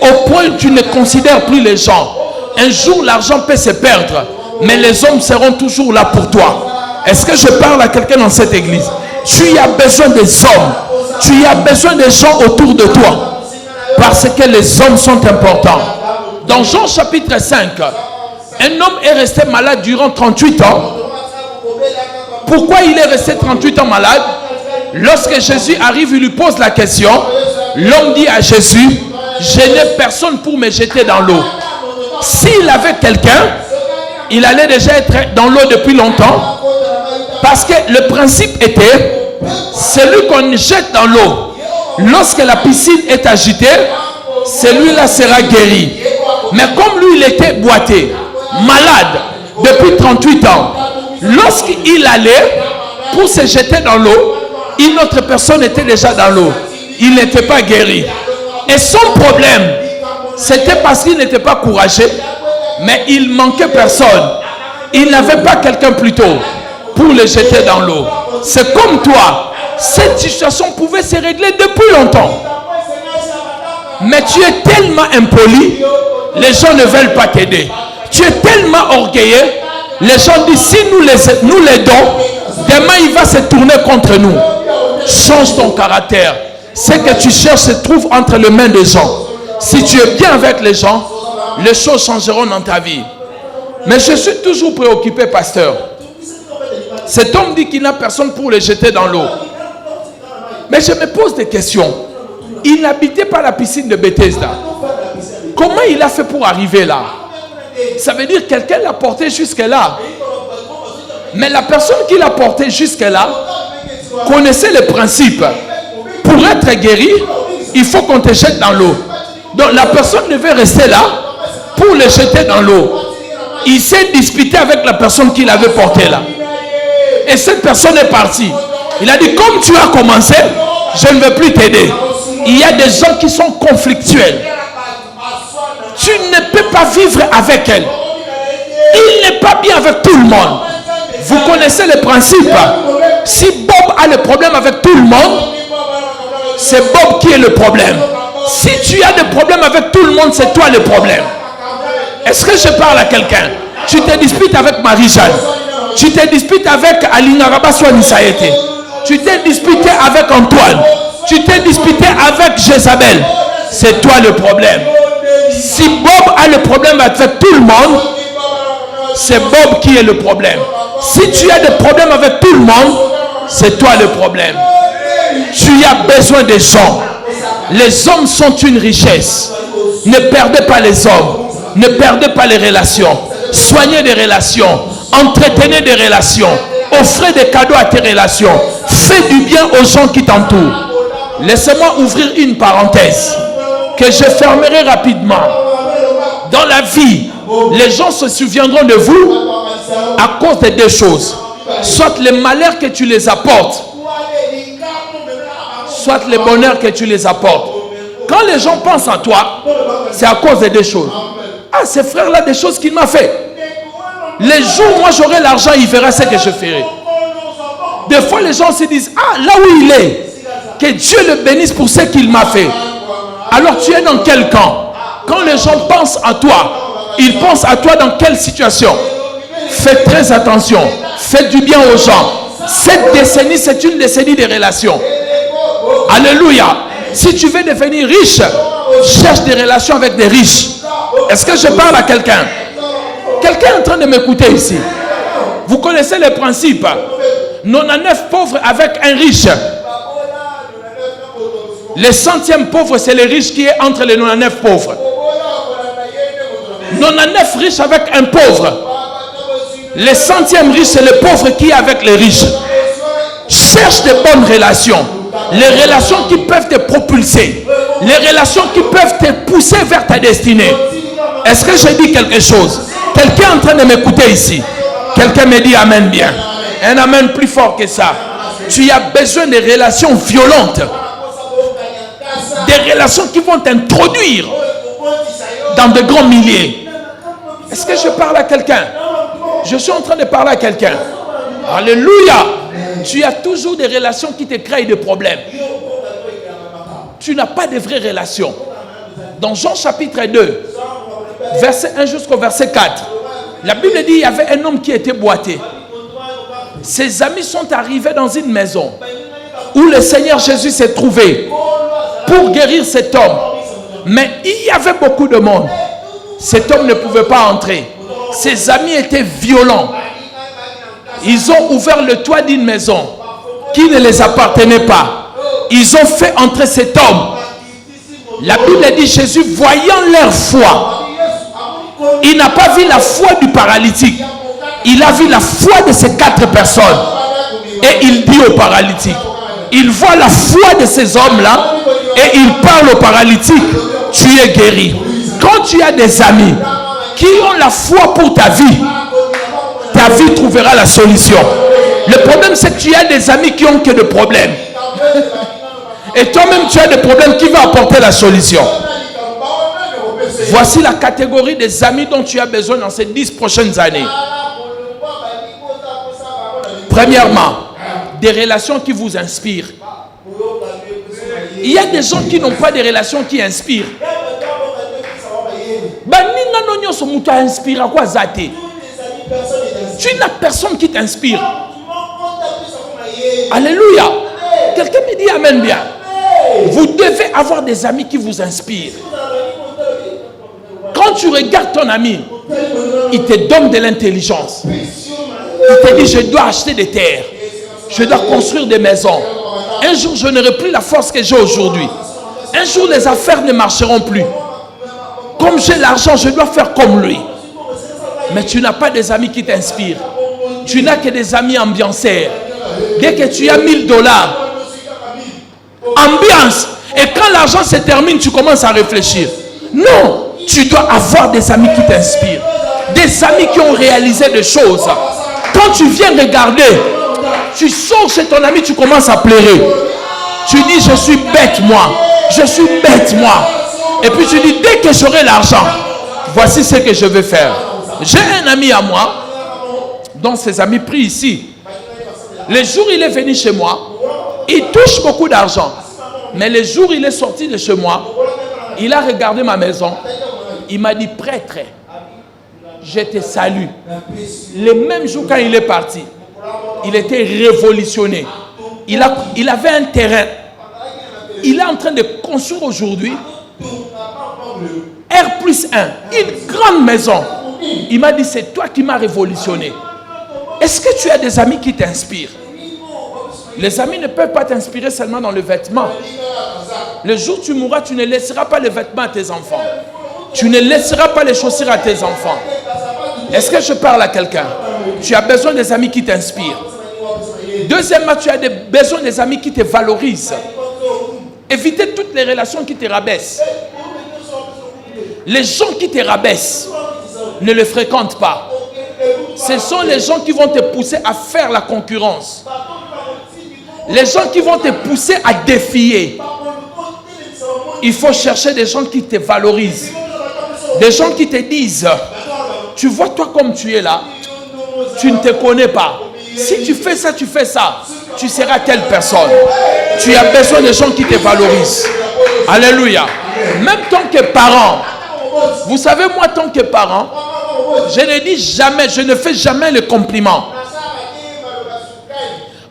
Au point où tu ne considères plus les gens. Un jour, l'argent peut se perdre. Mais les hommes seront toujours là pour toi. Est-ce que je parle à quelqu'un dans cette église? Tu as besoin des hommes. Tu as besoin des gens autour de toi. Parce que les hommes sont importants. Dans Jean chapitre 5, un homme est resté malade durant 38 ans. Pourquoi il est resté 38 ans malade? Lorsque Jésus arrive, il lui pose la question. L'homme dit à Jésus, je n'ai personne pour me jeter dans l'eau. S'il avait quelqu'un, il allait déjà être dans l'eau depuis longtemps. Parce que le principe était, celui qu'on jette dans l'eau, lorsque la piscine est agitée, celui-là sera guéri. Mais comme lui, il était boité, malade, depuis 38 ans, lorsqu'il allait pour se jeter dans l'eau, une autre personne était déjà dans l'eau. Il n'était pas guéri. Et son problème, c'était parce qu'il n'était pas courageux, mais il manquait personne. Il n'avait pas quelqu'un plutôt pour le jeter dans l'eau. C'est comme toi. Cette situation pouvait se régler depuis longtemps. Mais tu es tellement impoli, les gens ne veulent pas t'aider. Tu es tellement orgueilleux, les gens disent si nous l'aidons, demain il va se tourner contre nous. Change ton caractère. Ce que tu cherches se trouve entre les mains des gens. Si tu es bien avec les gens, les choses changeront dans ta vie. Mais je suis toujours préoccupé, pasteur. Cet homme dit qu'il n'a personne pour le jeter dans l'eau. Mais je me pose des questions. Il n'habitait pas la piscine de Bethesda. Comment il a fait pour arriver là? Ça veut dire que quelqu'un l'a porté jusque là. Mais la personne qui l'a porté jusque là connaissait le principe. Pour être guéri, il faut qu'on te jette dans l'eau. Donc la personne devait rester là pour le jeter dans l'eau. Il s'est disputé avec la personne qui l'avait porté là. Et cette personne est partie. Il a dit, comme tu as commencé, je ne veux plus t'aider. Il y a des gens qui sont conflictuels. Tu ne peux pas vivre avec elle. Il n'est pas bien avec tout le monde. Vous connaissez le principe. Si Bob a le problème avec tout le monde, c'est Bob qui est le problème. Si tu as des problèmes avec tout le monde, c'est toi le problème. Est-ce que je parle à quelqu'un? Tu te disputes avec Marie-Jeanne. Tu te disputes avec Alina Rabaswani Saïté. Tu t'es disputé avec Antoine. Tu t'es disputé avec Jézabel. C'est toi le problème. Si Bob a le problème avec tout le monde, c'est Bob qui est le problème. Si tu as des problèmes avec tout le monde, c'est toi le problème. Tu as besoin des gens. Les hommes sont une richesse. Ne perdez pas les hommes. Ne perdez pas les relations. Soignez des relations. Entretenez des relations. Offrez des cadeaux à tes relations. Fais du bien aux gens qui t'entourent. Laissez-moi ouvrir une parenthèse que je fermerai rapidement. Dans la vie, les gens se souviendront de vous à cause de deux choses. Soit les malheurs que tu les apportes, soit le bonheur que tu les apportes. Quand les gens pensent à toi, c'est à cause de deux choses. Ah, ce frère-là, des choses qu'il m'a fait. Les jours où moi j'aurai l'argent, il verra ce que je ferai. Des fois, les gens se disent, ah, là où il est, que Dieu le bénisse pour ce qu'il m'a fait. Alors tu es dans quel camp? Quand les gens pensent à toi, ils pensent à toi dans quelle situation? Fais très attention. Fais du bien aux gens. Cette décennie, c'est une décennie des relations. Alléluia. Si tu veux devenir riche, cherche des relations avec des riches. Est-ce que je parle à quelqu'un? Quelqu'un est en train de m'écouter ici. Vous connaissez le principe. 99 pauvres avec un riche. Le 100e pauvre, c'est le riche qui est entre les 99 pauvres. 99 riches avec un pauvre. Le 100e riche, c'est le pauvre qui est avec les riches. Cherche de bonnes relations. Les relations qui peuvent te propulser. Les relations qui peuvent te pousser vers ta destinée. Est-ce que je dis quelque chose? Quelqu'un est en train de m'écouter ici. Quelqu'un me dit amen bien. Un amen plus fort que ça. Tu as besoin de relations violentes. Des relations qui vont t'introduire dans de grands milliers. Est-ce que je parle à quelqu'un? Je suis en train de parler à quelqu'un. Alléluia. Tu as toujours des relations qui te créent des problèmes. Tu n'as pas de vraies relations. Dans Jean chapitre 2, verset 1 jusqu'au verset 4, la Bible dit qu'il y avait un homme qui était boité. Ses amis sont arrivés dans une maison où le Seigneur Jésus s'est trouvé pour guérir cet homme. Mais il y avait beaucoup de monde. Cet homme ne pouvait pas entrer. Ses amis étaient violents. Ils ont ouvert le toit d'une maison qui ne les appartenait pas. Ils ont fait entrer cet homme. La Bible dit Jésus, voyant leur foi, il n'a pas vu la foi du paralytique. Il a vu la foi de ces 4 personnes. Et il dit au paralytique, il voit la foi de ces hommes-là et il parle au paralytique, tu es guéri. Quand tu as des amis qui ont la foi pour ta vie trouvera la solution. Le problème, c'est que tu as des amis qui ont que des problèmes. Et toi-même, tu as des problèmes qui vont apporter la solution. Voici la catégorie des amis dont tu as besoin dans ces 10 prochaines années. Premièrement, des relations qui vous inspirent. Il y a des gens qui n'ont pas de relations qui inspirent. Tu n'as personne qui t'inspire. Alléluia. Quelqu'un me dit amen bien. Vous devez avoir des amis qui vous inspirent. Quand tu regardes ton ami, il te donne de l'intelligence. Il te dit, je dois acheter des terres. Je dois construire des maisons. Un jour, je n'aurai plus la force que j'ai aujourd'hui. Un jour, les affaires ne marcheront plus. Comme j'ai l'argent, je dois faire comme lui. Mais tu n'as pas des amis qui t'inspirent. Tu n'as que des amis ambianceurs. Dès que tu as $1000, ambiance. Et quand l'argent se termine, tu commences à réfléchir. Non, tu dois avoir des amis qui t'inspirent. Des amis qui ont réalisé des choses. Quand tu viens regarder, tu sors chez ton ami, tu commences à pleurer. Tu dis, je suis bête moi. Je suis bête moi. Et puis tu dis, dès que j'aurai l'argent, voici ce que je vais faire. J'ai un ami à moi, dont ses amis prient ici. Le jour où il est venu chez moi, il touche beaucoup d'argent. Mais le jour où il est sorti de chez moi, il a regardé ma maison. Il m'a dit, prêtre, je te salue. Le même jour quand il est parti, il était révolutionné. Il avait un terrain. Il est en train de construire aujourd'hui R+1, une grande maison. Il m'a dit, c'est toi qui m'as révolutionné. Est-ce que tu as des amis qui t'inspirent? Les amis ne peuvent pas t'inspirer seulement dans le vêtement. Le jour où tu mourras, tu ne laisseras pas les vêtements à tes enfants. Tu ne laisseras pas les chaussures à tes enfants. Est-ce que je parle à quelqu'un? Tu as besoin des amis qui t'inspirent. Deuxièmement, tu as besoin des amis qui te valorisent. Évitez toutes les relations qui te rabaissent. Les gens qui te rabaissent, ne les fréquente pas. Ce sont les gens qui vont te pousser à faire la concurrence. Les gens qui vont te pousser à défier. Il faut chercher des gens qui te valorisent. Des gens qui te disent, tu vois toi comme tu es là, tu ne te connais pas. Si tu fais ça, tu seras telle personne. Tu as besoin de gens qui te valorisent. Alléluia. Même tant que parent, vous savez, moi, tant que parent, je ne dis jamais, je ne fais jamais le compliment.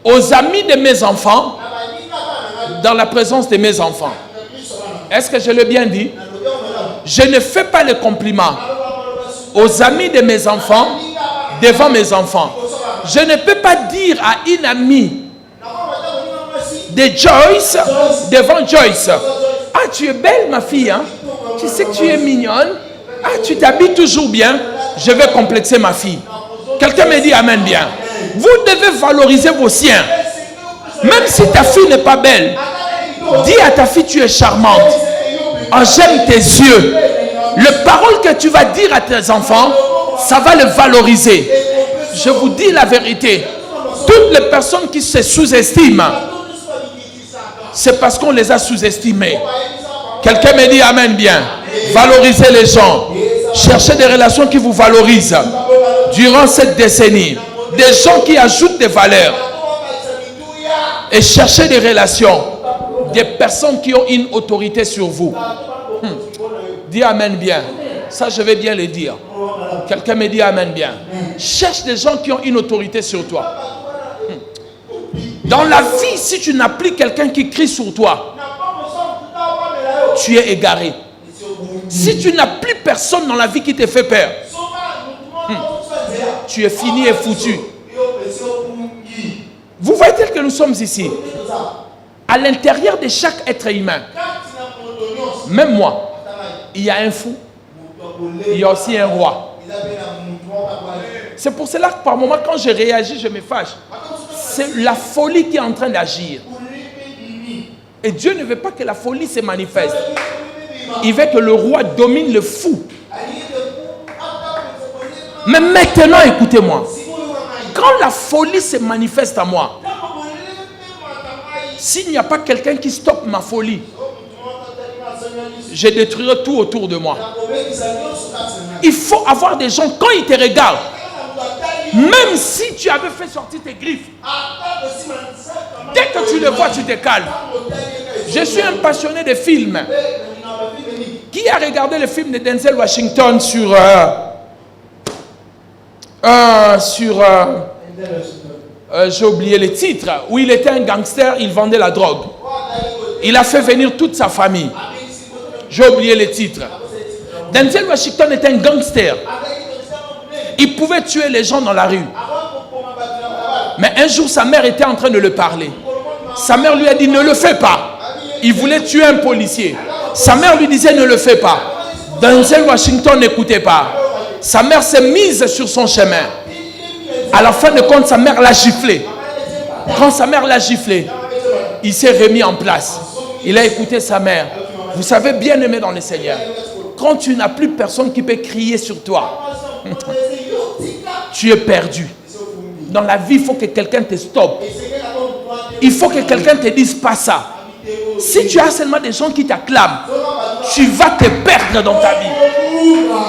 aux amis de mes enfants, dans la présence de mes enfants. Est-ce que je l'ai bien dit? Je ne fais pas les compliments aux amis de mes enfants devant mes enfants. Je ne peux pas dire à une amie de Joyce devant Joyce: ah, tu es belle ma fille, hein? Tu sais que tu es mignonne. Ah, tu t'habilles toujours bien. Je vais complexer ma fille. Quelqu'un me dit amen bien. Vous devez valoriser vos siens. Même si ta fille n'est pas belle, dis à ta fille: tu es charmante. Oh, j'aime tes yeux. Les paroles que tu vas dire à tes enfants, ça va les valoriser. Je vous dis la vérité. Toutes les personnes qui se sous-estiment, c'est parce qu'on les a sous-estimés. Quelqu'un me dit amen bien. Valorisez les gens. Cherchez des relations qui vous valorisent durant cette décennie. Des gens qui ajoutent des valeurs. Et cherchez des relations. Des personnes qui ont une autorité sur vous. Dis amen bien. Ça, je vais bien le dire. Quelqu'un me dit amen bien. Cherche des gens qui ont une autorité sur toi. Dans la vie, si tu n'as plus quelqu'un qui crie sur toi, tu es égaré. Si tu n'as plus personne dans la vie qui te fait peur, tu es fini et foutu. Vous voyez tel que nous sommes ici. À l'intérieur de chaque être humain, même moi, il y a un fou, il y a aussi un roi. C'est pour cela que par moments, quand je réagis, je me fâche. C'est la folie qui est en train d'agir. Et Dieu ne veut pas que la folie se manifeste. Il veut que le roi domine le fou. Mais maintenant, écoutez-moi. Quand la folie se manifeste à moi, s'il n'y a pas quelqu'un qui stoppe ma folie, je détruirai tout autour de moi. Il faut avoir des gens, quand ils te regardent, même si tu avais fait sortir tes griffes, dès que tu le vois, tu te calmes. Je suis un passionné de films. Qui a regardé le film de Denzel Washington sur j'ai oublié le titre, où il était un gangster, il vendait la drogue. Il a fait venir toute sa famille. J'ai oublié le titre. Denzel Washington était un gangster. Il pouvait tuer les gens dans la rue. Mais un jour, sa mère était en train de le parler. Sa mère lui a dit: ne le fais pas. Il voulait tuer un policier. Sa mère lui disait: ne le fais pas. Denzel Washington n'écoutait pas. Sa mère s'est mise sur son chemin. À la fin de compte, sa mère l'a giflé. Quand sa mère l'a giflé, il s'est remis en place. Il a écouté sa mère. Vous savez, bien aimé dans le Seigneur, quand tu n'as plus personne qui peut crier sur toi, tu es perdu. Dans la vie, il faut que quelqu'un te stoppe. Il faut que quelqu'un te dise pas ça. Si tu as seulement des gens qui t'acclament, tu vas te perdre dans ta vie.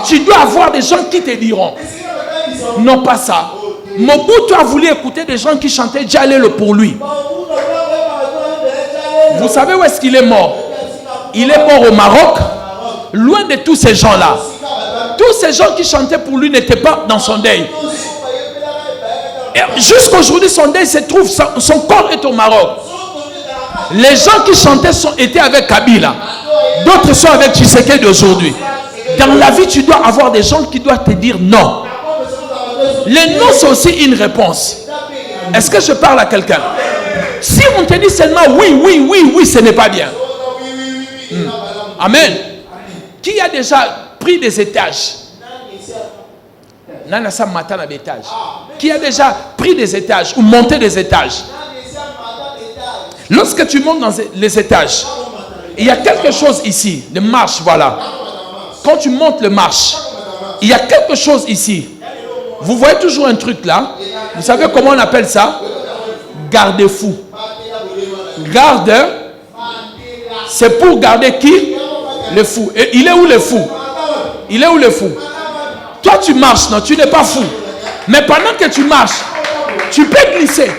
Tu dois avoir des gens qui te diront: non, pas ça. Mobutu a voulu écouter des gens qui chantaient Djalelo pour lui. Vous savez où est-ce qu'il est mort? Il est mort au Maroc, loin de tous ces gens-là. Tous ces gens qui chantaient pour lui n'étaient pas dans son deuil. Jusqu'aujourd'hui, son deuil se trouve, son corps est au Maroc. Les gens qui chantaient étaient avec Kabila. D'autres sont avec Tshisekedi d'aujourd'hui. Dans la vie, tu dois avoir des gens qui doivent te dire non. Le non, c'est aussi une réponse. Est-ce que je parle à quelqu'un? Si on te dit seulement oui, oui, oui, oui, ce n'est pas bien. Amen. Qui a déjà pris des étages? Qui a déjà pris des étages ou monté des étages? Lorsque tu montes dans les étages, il y a quelque chose ici, de marche, voilà. Quand tu montes le marche, il y a quelque chose ici. Vous voyez toujours un truc là. Vous savez comment on appelle ça? Garde-fou. Garde, c'est pour garder qui? Le fou. Et il est où le fou? Il est où le fou? Toi tu marches, non, tu n'es pas fou. Mais pendant que tu marches, tu peux glisser.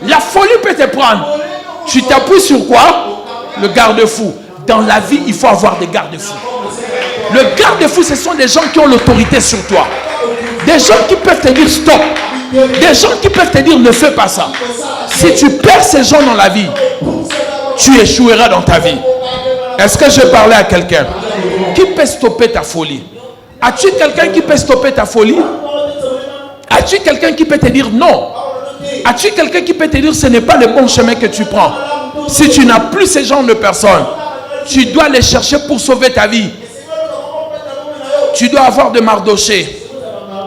La folie peut te prendre. Tu t'appuies sur quoi? Le garde-fou. Dans la vie, il faut avoir des garde-fous. Le garde-fou, ce sont des gens qui ont l'autorité sur toi. Des gens qui peuvent te dire stop. Des gens qui peuvent te dire ne fais pas ça. Si tu perds ces gens dans la vie, tu échoueras dans ta vie. Est-ce que je parlais à quelqu'un? Qui peut stopper ta folie? As-tu quelqu'un qui peut stopper ta folie? As-tu quelqu'un qui peut te dire non? As-tu quelqu'un qui peut te dire ce n'est pas le bon chemin que tu prends? Si tu n'as plus ces genres de personnes, tu dois les chercher pour sauver ta vie. Tu dois avoir de Mardoché,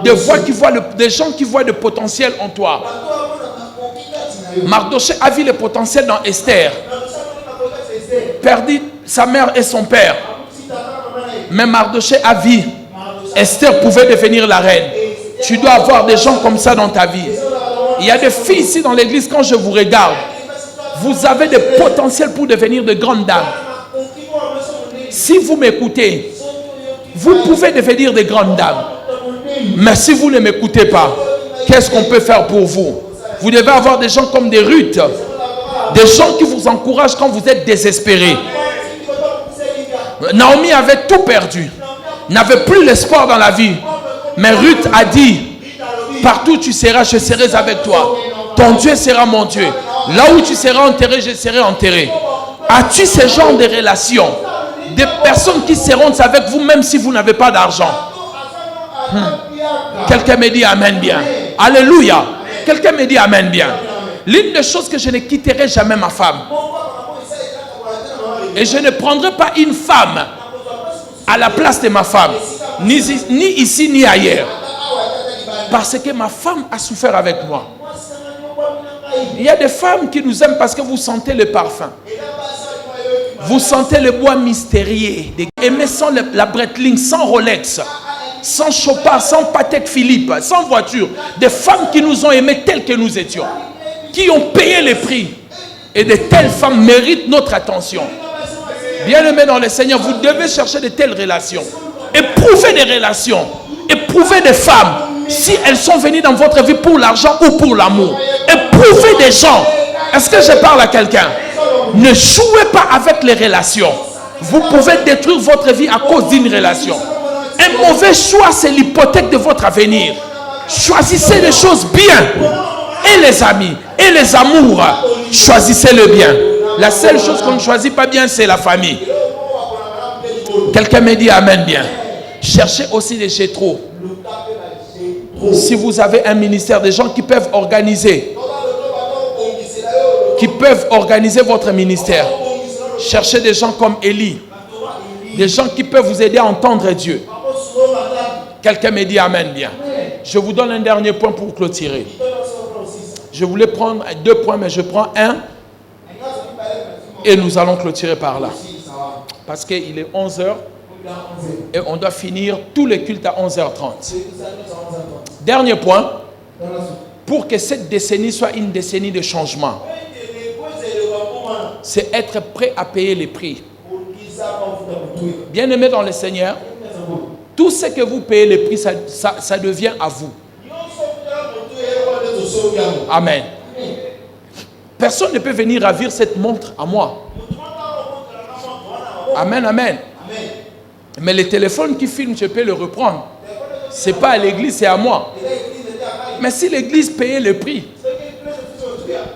des gens qui voient le potentiel en toi. Mardoché a vu le potentiel dans Esther. Perdu sa mère et son père. Mais Mardoché a vu Esther pouvait devenir la reine. Tu dois avoir des gens comme ça dans ta vie. Il y a des filles ici dans l'église, quand je vous regarde, vous avez des potentiels pour devenir de grandes dames. Si vous m'écoutez, vous pouvez devenir de grandes dames. Mais si vous ne m'écoutez pas, qu'est-ce qu'on peut faire pour vous? Vous devez avoir des gens comme des Ruth, des gens qui vous encouragent quand vous êtes désespérés. Naomi avait tout perdu, n'avait plus l'espoir dans la vie. Mais Ruth a dit, partout où tu seras, je serai avec toi. Ton Dieu sera mon Dieu. Là où tu seras enterré, je serai enterré. As-tu ce genre de relations? Des personnes qui seront avec vous même si vous n'avez pas d'argent. Quelqu'un me dit amen bien. Alléluia. Quelqu'un me dit amen bien. L'une des choses que je ne quitterai jamais ma femme. Et je ne prendrai pas une femme à la place de ma femme. Ni ici ni ailleurs. Parce que ma femme a souffert avec moi. Il y a des femmes qui nous aiment parce que vous sentez le parfum. Vous sentez le bois mystérieux. Aimez sans la Breitling, sans Rolex, sans Chopard, sans Patek Philippe, sans voiture. Des femmes qui nous ont aimés telles que nous étions. Qui ont payé le prix. Et de telles femmes méritent notre attention. Bien-aimés dans le Seigneur, vous devez chercher de telles relations. Éprouvez des relations. Éprouvez des femmes. Si elles sont venues dans votre vie pour l'argent ou pour l'amour. Éprouvez des gens. Est-ce que je parle à quelqu'un? Ne jouez pas avec les relations. Vous pouvez détruire votre vie à cause d'une relation. Un mauvais choix, c'est l'hypothèque de votre avenir. Choisissez les choses bien. Et les amis, et les amours, choisissez le bien. La seule chose qu'on ne choisit pas bien, c'est la famille. Quelqu'un me dit amen bien. Cherchez aussi des Jétro. Si vous avez un ministère, des gens qui peuvent organiser votre ministère. Cherchez des gens comme Élie. Des gens qui peuvent vous aider à entendre Dieu. Quelqu'un me dit amen bien. Je vous donne un dernier point pour clôturer. Je voulais prendre 2 points, mais je prends un. Et nous allons clôturer par là. Parce qu'il est 11h. Et on doit finir tous les cultes à 11h30. Dernier point. Pour que cette décennie soit une décennie de changement. C'est être prêt à payer les prix. Bien-aimés dans le Seigneur, tout ce que vous payez les prix, ça devient à vous. Amen. Personne ne peut venir ravir cette montre à moi. Amen, amen. Mais le téléphone qui filme, je peux le reprendre. Ce n'est pas à l'église, c'est à moi. Mais si l'église payait le prix,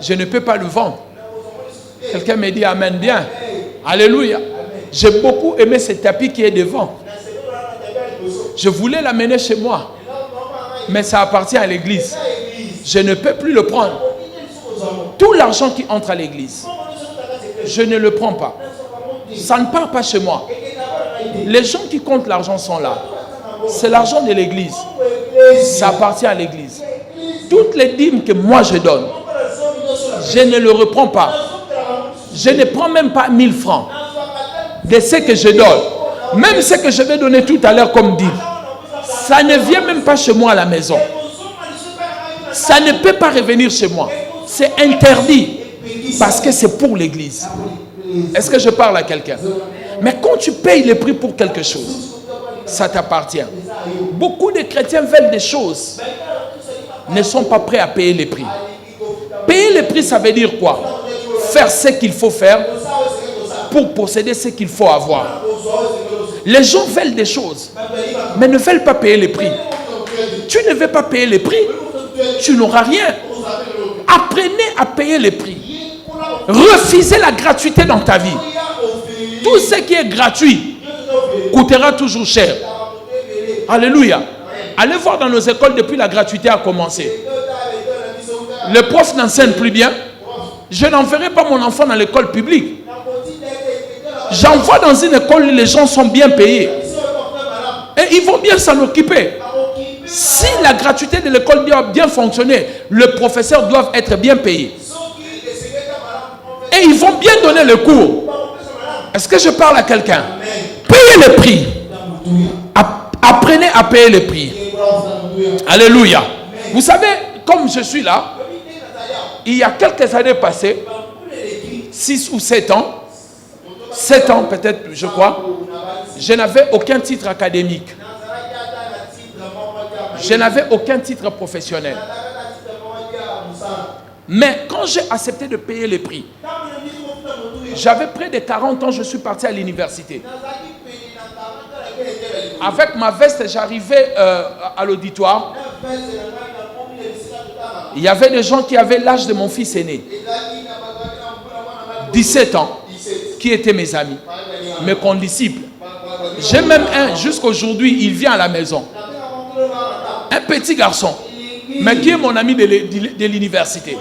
je ne peux pas le vendre. Quelqu'un me dit amen bien. Alléluia. J'ai beaucoup aimé ce tapis qui est devant. Je voulais l'amener chez moi. Mais ça appartient à l'église. Je ne peux plus le prendre. Tout l'argent qui entre à l'église, je ne le prends pas. Ça ne part pas chez moi. Les gens qui comptent l'argent sont là. C'est l'argent de l'église. Ça appartient à l'église. Toutes les dîmes que moi je donne, je ne le reprends pas. Je ne prends même pas 1000 francs de ce que je donne. Même ce que je vais donner tout à l'heure comme dîme. Ça ne vient même pas chez moi à la maison. Ça ne peut pas revenir chez moi. C'est interdit. Parce que c'est pour l'église. Est-ce que je parle à quelqu'un? Mais quand tu payes le prix pour quelque chose, ça t'appartient. Beaucoup de chrétiens veulent des choses, ne sont pas prêts à payer les prix. Payer les prix, ça veut dire quoi? Faire ce qu'il faut faire pour posséder ce qu'il faut avoir. Les gens veulent des choses, mais ne veulent pas payer les prix. Tu ne veux pas payer les prix, tu n'auras rien. Apprenez à payer les prix. Refusez la gratuité dans ta vie. Tout ce qui est gratuit coûtera toujours cher. Alléluia. Allez voir dans nos écoles depuis la gratuité a commencé. Les profs n'enseignent plus bien. Je n'enverrai pas mon enfant dans l'école publique. J'envoie dans une école où les gens sont bien payés. Et ils vont bien s'en occuper. Si la gratuité de l'école doit bien fonctionner, les professeurs doivent être bien payés. Et ils vont bien donner le cours. Est-ce que je parle à quelqu'un? Payez le prix. Apprenez à payer le prix. Alléluia. Vous savez, comme je suis là, il y a quelques années passées, 6 ou 7 ans, 7 ans peut-être, je crois, je n'avais aucun titre académique. Je n'avais aucun titre professionnel. Mais quand j'ai accepté de payer les prix, j'avais près de 40 ans, je suis parti à l'université. Avec ma veste, j'arrivais à l'auditoire. Il y avait des gens qui avaient l'âge de mon fils aîné. 17 ans, qui étaient mes amis, mes condisciples. J'ai même un, jusqu'aujourd'hui, il vient à la maison. Un petit garçon, mais qui est mon ami de l'université.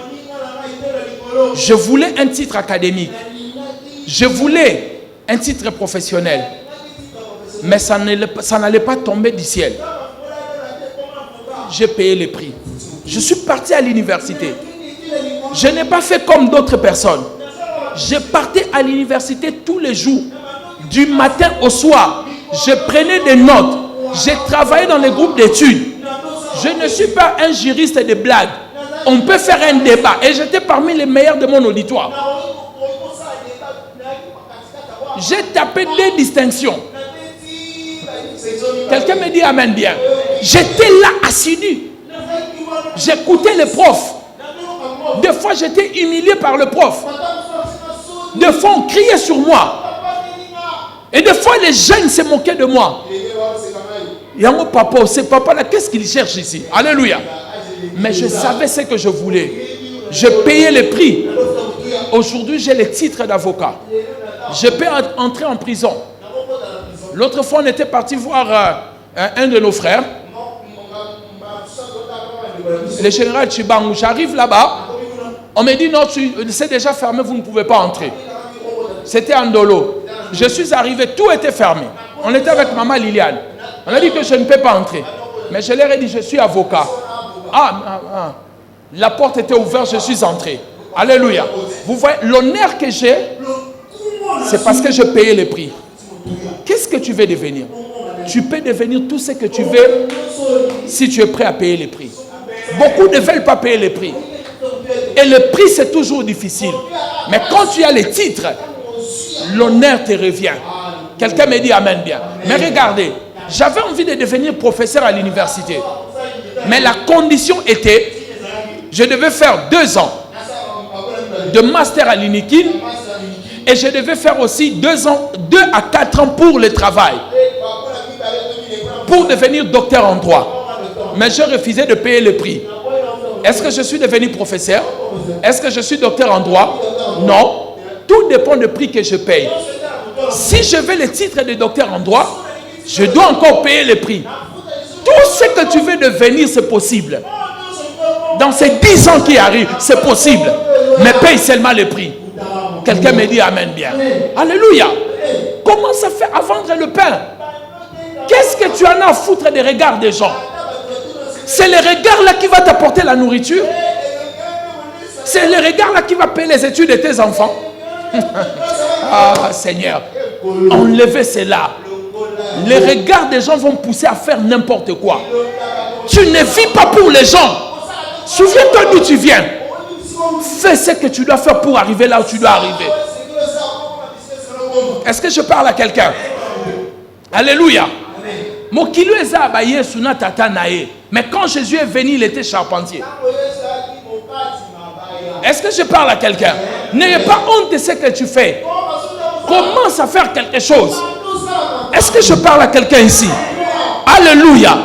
Je voulais un titre académique. Je voulais un titre professionnel. Mais ça n'allait pas tomber du ciel. J'ai payé les prix. Je suis parti à l'université. Je n'ai pas fait comme d'autres personnes. Je partais à l'université tous les jours. Du matin au soir. Je prenais des notes. J'ai travaillé dans les groupes d'études. Je ne suis pas un juriste de blagues. On peut faire un débat. Et j'étais parmi les meilleurs de mon auditoire. J'ai tapé des distinctions. Quelqu'un me dit amen bien. J'étais là assidu. J'écoutais les profs. Des fois j'étais humilié par le prof. Des fois on criait sur moi. Et des fois les jeunes se moquaient de moi. Yango papa, c'est papa là, qu'est-ce qu'il cherche ici? Alléluia. Mais je savais ce que je voulais. Je payais les prix. Aujourd'hui j'ai le titre d'avocat. Je peux entrer en prison. L'autre fois on était parti voir un de nos frères. Le général Chibangou. J'arrive là-bas. On me dit non, c'est déjà fermé, vous ne pouvez pas entrer. C'était en Dolo. Je suis arrivé, tout était fermé. On était avec maman Liliane. On a dit que je ne peux pas entrer. Mais je leur ai dit, je suis avocat. La porte était ouverte, je suis entré. Alléluia. Vous voyez, l'honneur que j'ai, c'est parce que je payais les prix. Qu'est-ce que tu veux devenir? Tu peux devenir tout ce que tu veux si tu es prêt à payer les prix. Beaucoup ne veulent pas payer les prix. Et le prix, c'est toujours difficile. Mais quand tu as les titres, l'honneur te revient. Quelqu'un me dit amen bien. Mais regardez, j'avais envie de devenir professeur à l'université. Mais la condition était, je devais faire 2 ans de master à l'UNIKIN et je devais faire aussi 2 à 4 ans pour le travail. Pour devenir docteur en droit. Mais je refusais de payer le prix. Est-ce que je suis devenu professeur? Est-ce que je suis docteur en droit? Non. Tout dépend du prix que je paye. Si je veux le titre de docteur en droit, je dois encore payer le prix. Tout ce que tu veux devenir, c'est possible. Dans ces 10 ans qui arrivent, c'est possible. Mais paye seulement le prix. Quelqu'un me dit amen bien. Alléluia. Commence à faire à vendre le pain. Qu'est-ce que tu en as à foutre des regards des gens? C'est le regard là qui va t'apporter la nourriture. C'est le regard là qui va payer les études de tes enfants. Ah Seigneur, enlevez cela. Les regards des gens vont pousser à faire n'importe quoi. Tu ne vis pas pour les gens. Souviens-toi d'où tu viens. Fais ce que tu dois faire pour arriver là où tu dois arriver. Est-ce que je parle à quelqu'un? Alléluia. Mais quand Jésus est venu, il était charpentier. Est-ce que je parle à quelqu'un? N'ayez pas honte de ce que tu fais. Commence à faire quelque chose. Est-ce que je parle à quelqu'un ici? Alléluia.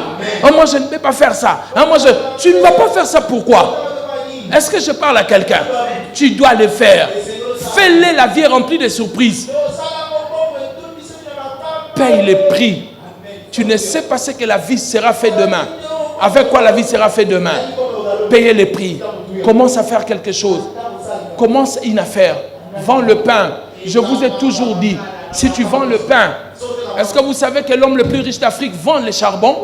Oh, moi, je ne peux pas faire ça. Hein, tu ne vas pas faire ça, pourquoi? Est-ce que je parle à quelqu'un? Tu dois le faire. Fais-le, la vie est remplie de surprises. Paye le prix. Tu ne sais pas ce que la vie sera faite demain. Avec quoi la vie sera faite demain? Payez le prix. Commence à faire quelque chose. Commence une affaire. Vends le pain. Je vous ai toujours dit, si tu vends le pain, est-ce que vous savez que l'homme le plus riche d'Afrique vend le charbon?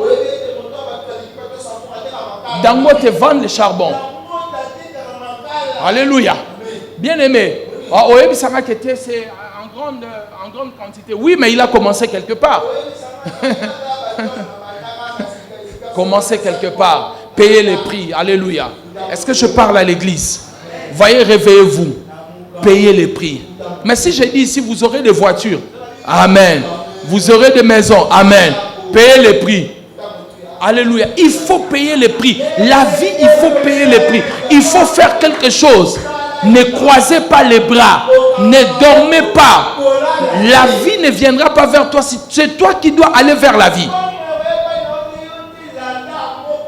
Dangote vend le charbon. Alléluia. Bien aimé. C'est en grande quantité. Oui, mais il a commencé quelque part. Commencez quelque part. Payez les prix. Alléluia. Est-ce que je parle à l'église? Voyez, réveillez-vous. Payez les prix. Mais si je dis ici, vous aurez des voitures. Amen. Vous aurez des maisons. Amen. Payez les prix. Alléluia. Il faut payer les prix. La vie, il faut payer les prix. Il faut faire quelque chose. Ne croisez pas les bras. Ne dormez pas. La vie ne viendra pas vers toi. C'est toi qui dois aller vers la vie.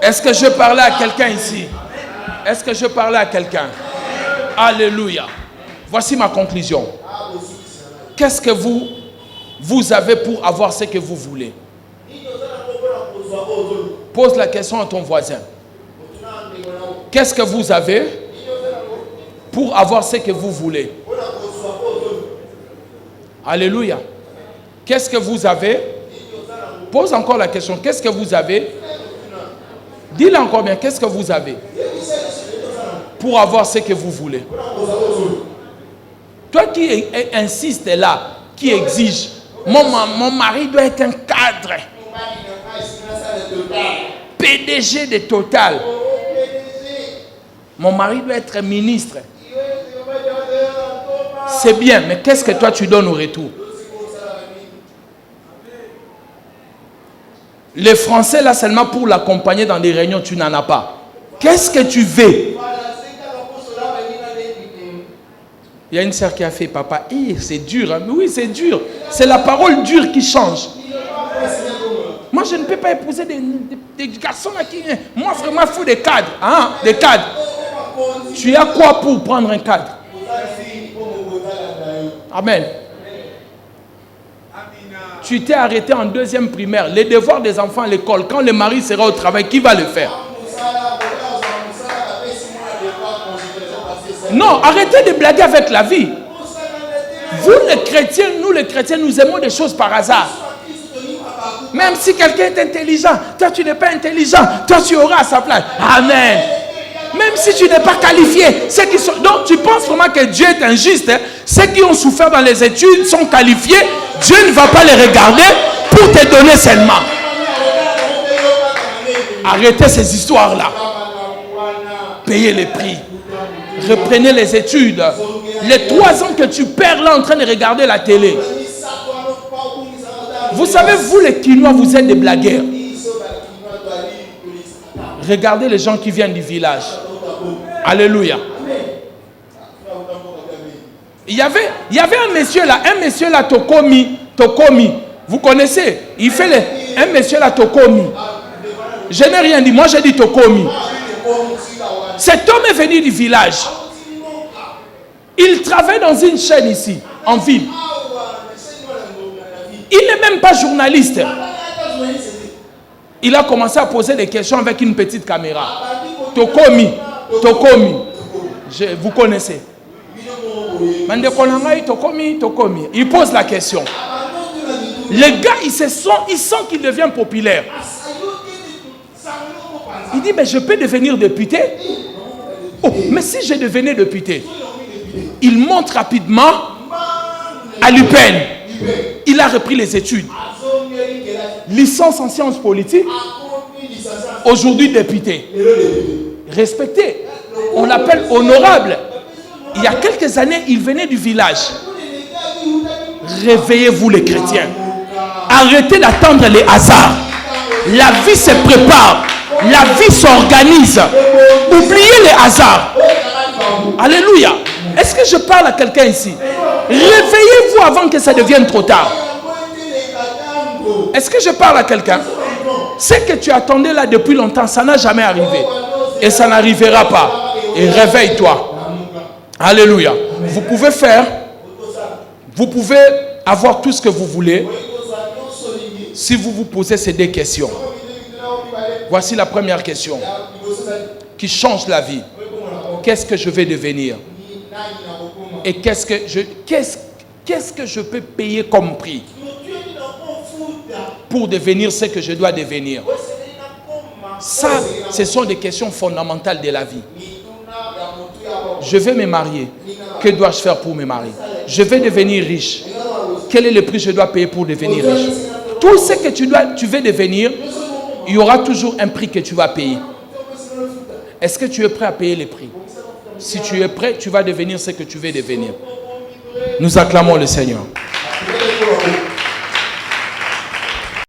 Est-ce que je parlais à quelqu'un ici? Est-ce que je parlais à quelqu'un? Alléluia. Voici ma conclusion. Qu'est-ce que vous avez pour avoir ce que vous voulez? Pose la question à ton voisin. Qu'est-ce que vous avez pour avoir ce que vous voulez? Alléluia. Qu'est-ce que vous avez? Pose encore la question. Qu'est-ce que vous avez? Dis-le encore bien. Qu'est-ce que vous avez pour avoir ce que vous voulez? Toi qui insistes là, qui exige, mon mari doit être un cadre. PDG de Total. Mon mari doit être ministre. C'est bien, mais qu'est-ce que toi tu donnes au retour? Les Français là seulement pour l'accompagner dans des réunions, tu n'en as pas. Qu'est-ce que tu veux? Il y a une sœur qui a fait, papa, c'est dur. Hein? Oui, c'est dur. C'est la parole dure qui change. Moi, je ne peux pas épouser des garçons là qui... Moi, vraiment, il faut des cadres. Hein? Des cadres. Tu as quoi pour prendre un cadre? Amen. Tu t'es arrêté en 2e primaire. Les devoirs des enfants à l'école, quand le mari sera au travail, qui va le faire? Non, arrêtez de blaguer avec la vie. Vous les chrétiens, nous les chrétiens, nous aimons des choses par hasard. Même si quelqu'un est intelligent, toi tu n'es pas intelligent, toi tu auras à sa place. Amen. Même si tu n'es pas qualifié, ceux qui sont... Donc tu penses vraiment que Dieu est injuste. Hein? Ceux qui ont souffert dans les études sont qualifiés. Dieu ne va pas les regarder pour te donner seulement. Arrêtez ces histoires-là. Payez les prix. Reprenez les études. Les 3 ans que tu perds là en train de regarder la télé. Vous savez, vous les Quinois, vous êtes des blagueurs. Regardez les gens qui viennent du village. Alléluia. Il y avait un monsieur là, Tokomi. Vous connaissez? Il fait un monsieur là, Tokomi. Je n'ai rien dit, moi j'ai dit Tokomi. Cet homme est venu du village. Il travaille dans une chaîne ici, en ville. Il n'est même pas journaliste. Il a commencé à poser des questions avec une petite caméra. Tokomi. Vous connaissez. Tokomi. Il pose la question. Les gars, ils sentent qu'il devient populaire. Il dit, mais je peux devenir député? Oh, mais si je devenais député, il monte rapidement à l'UPEN. Il a repris les études. Licence en sciences politiques. Aujourd'hui député. Respecté. On l'appelle honorable. Il y a quelques années, il venait du village. Réveillez-vous les chrétiens. Arrêtez d'attendre les hasards. La vie se prépare. La vie s'organise. Oubliez les hasards. Alléluia. Est-ce que je parle à quelqu'un ici? Réveillez-vous avant que ça devienne trop tard. Est-ce que je parle à quelqu'un? Ce que tu attendais là depuis longtemps, ça n'a jamais arrivé. Et ça n'arrivera pas. Et réveille-toi. Alléluia. Vous pouvez faire, vous pouvez avoir tout ce que vous voulez si vous vous posez ces deux questions. Voici la première question qui change la vie. Qu'est-ce que je vais devenir? Et qu'est-ce que je peux payer comme prix pour devenir ce que je dois devenir? Ça, ce sont des questions fondamentales de la vie. Je vais me marier. Que dois-je faire pour me marier? Je vais devenir riche. Quel est le prix que je dois payer pour devenir riche? Tout ce que tu veux devenir, il y aura toujours un prix que tu vas payer. Est-ce que tu es prêt à payer les prix? Si tu es prêt, tu vas devenir ce que tu veux devenir. Nous acclamons le Seigneur.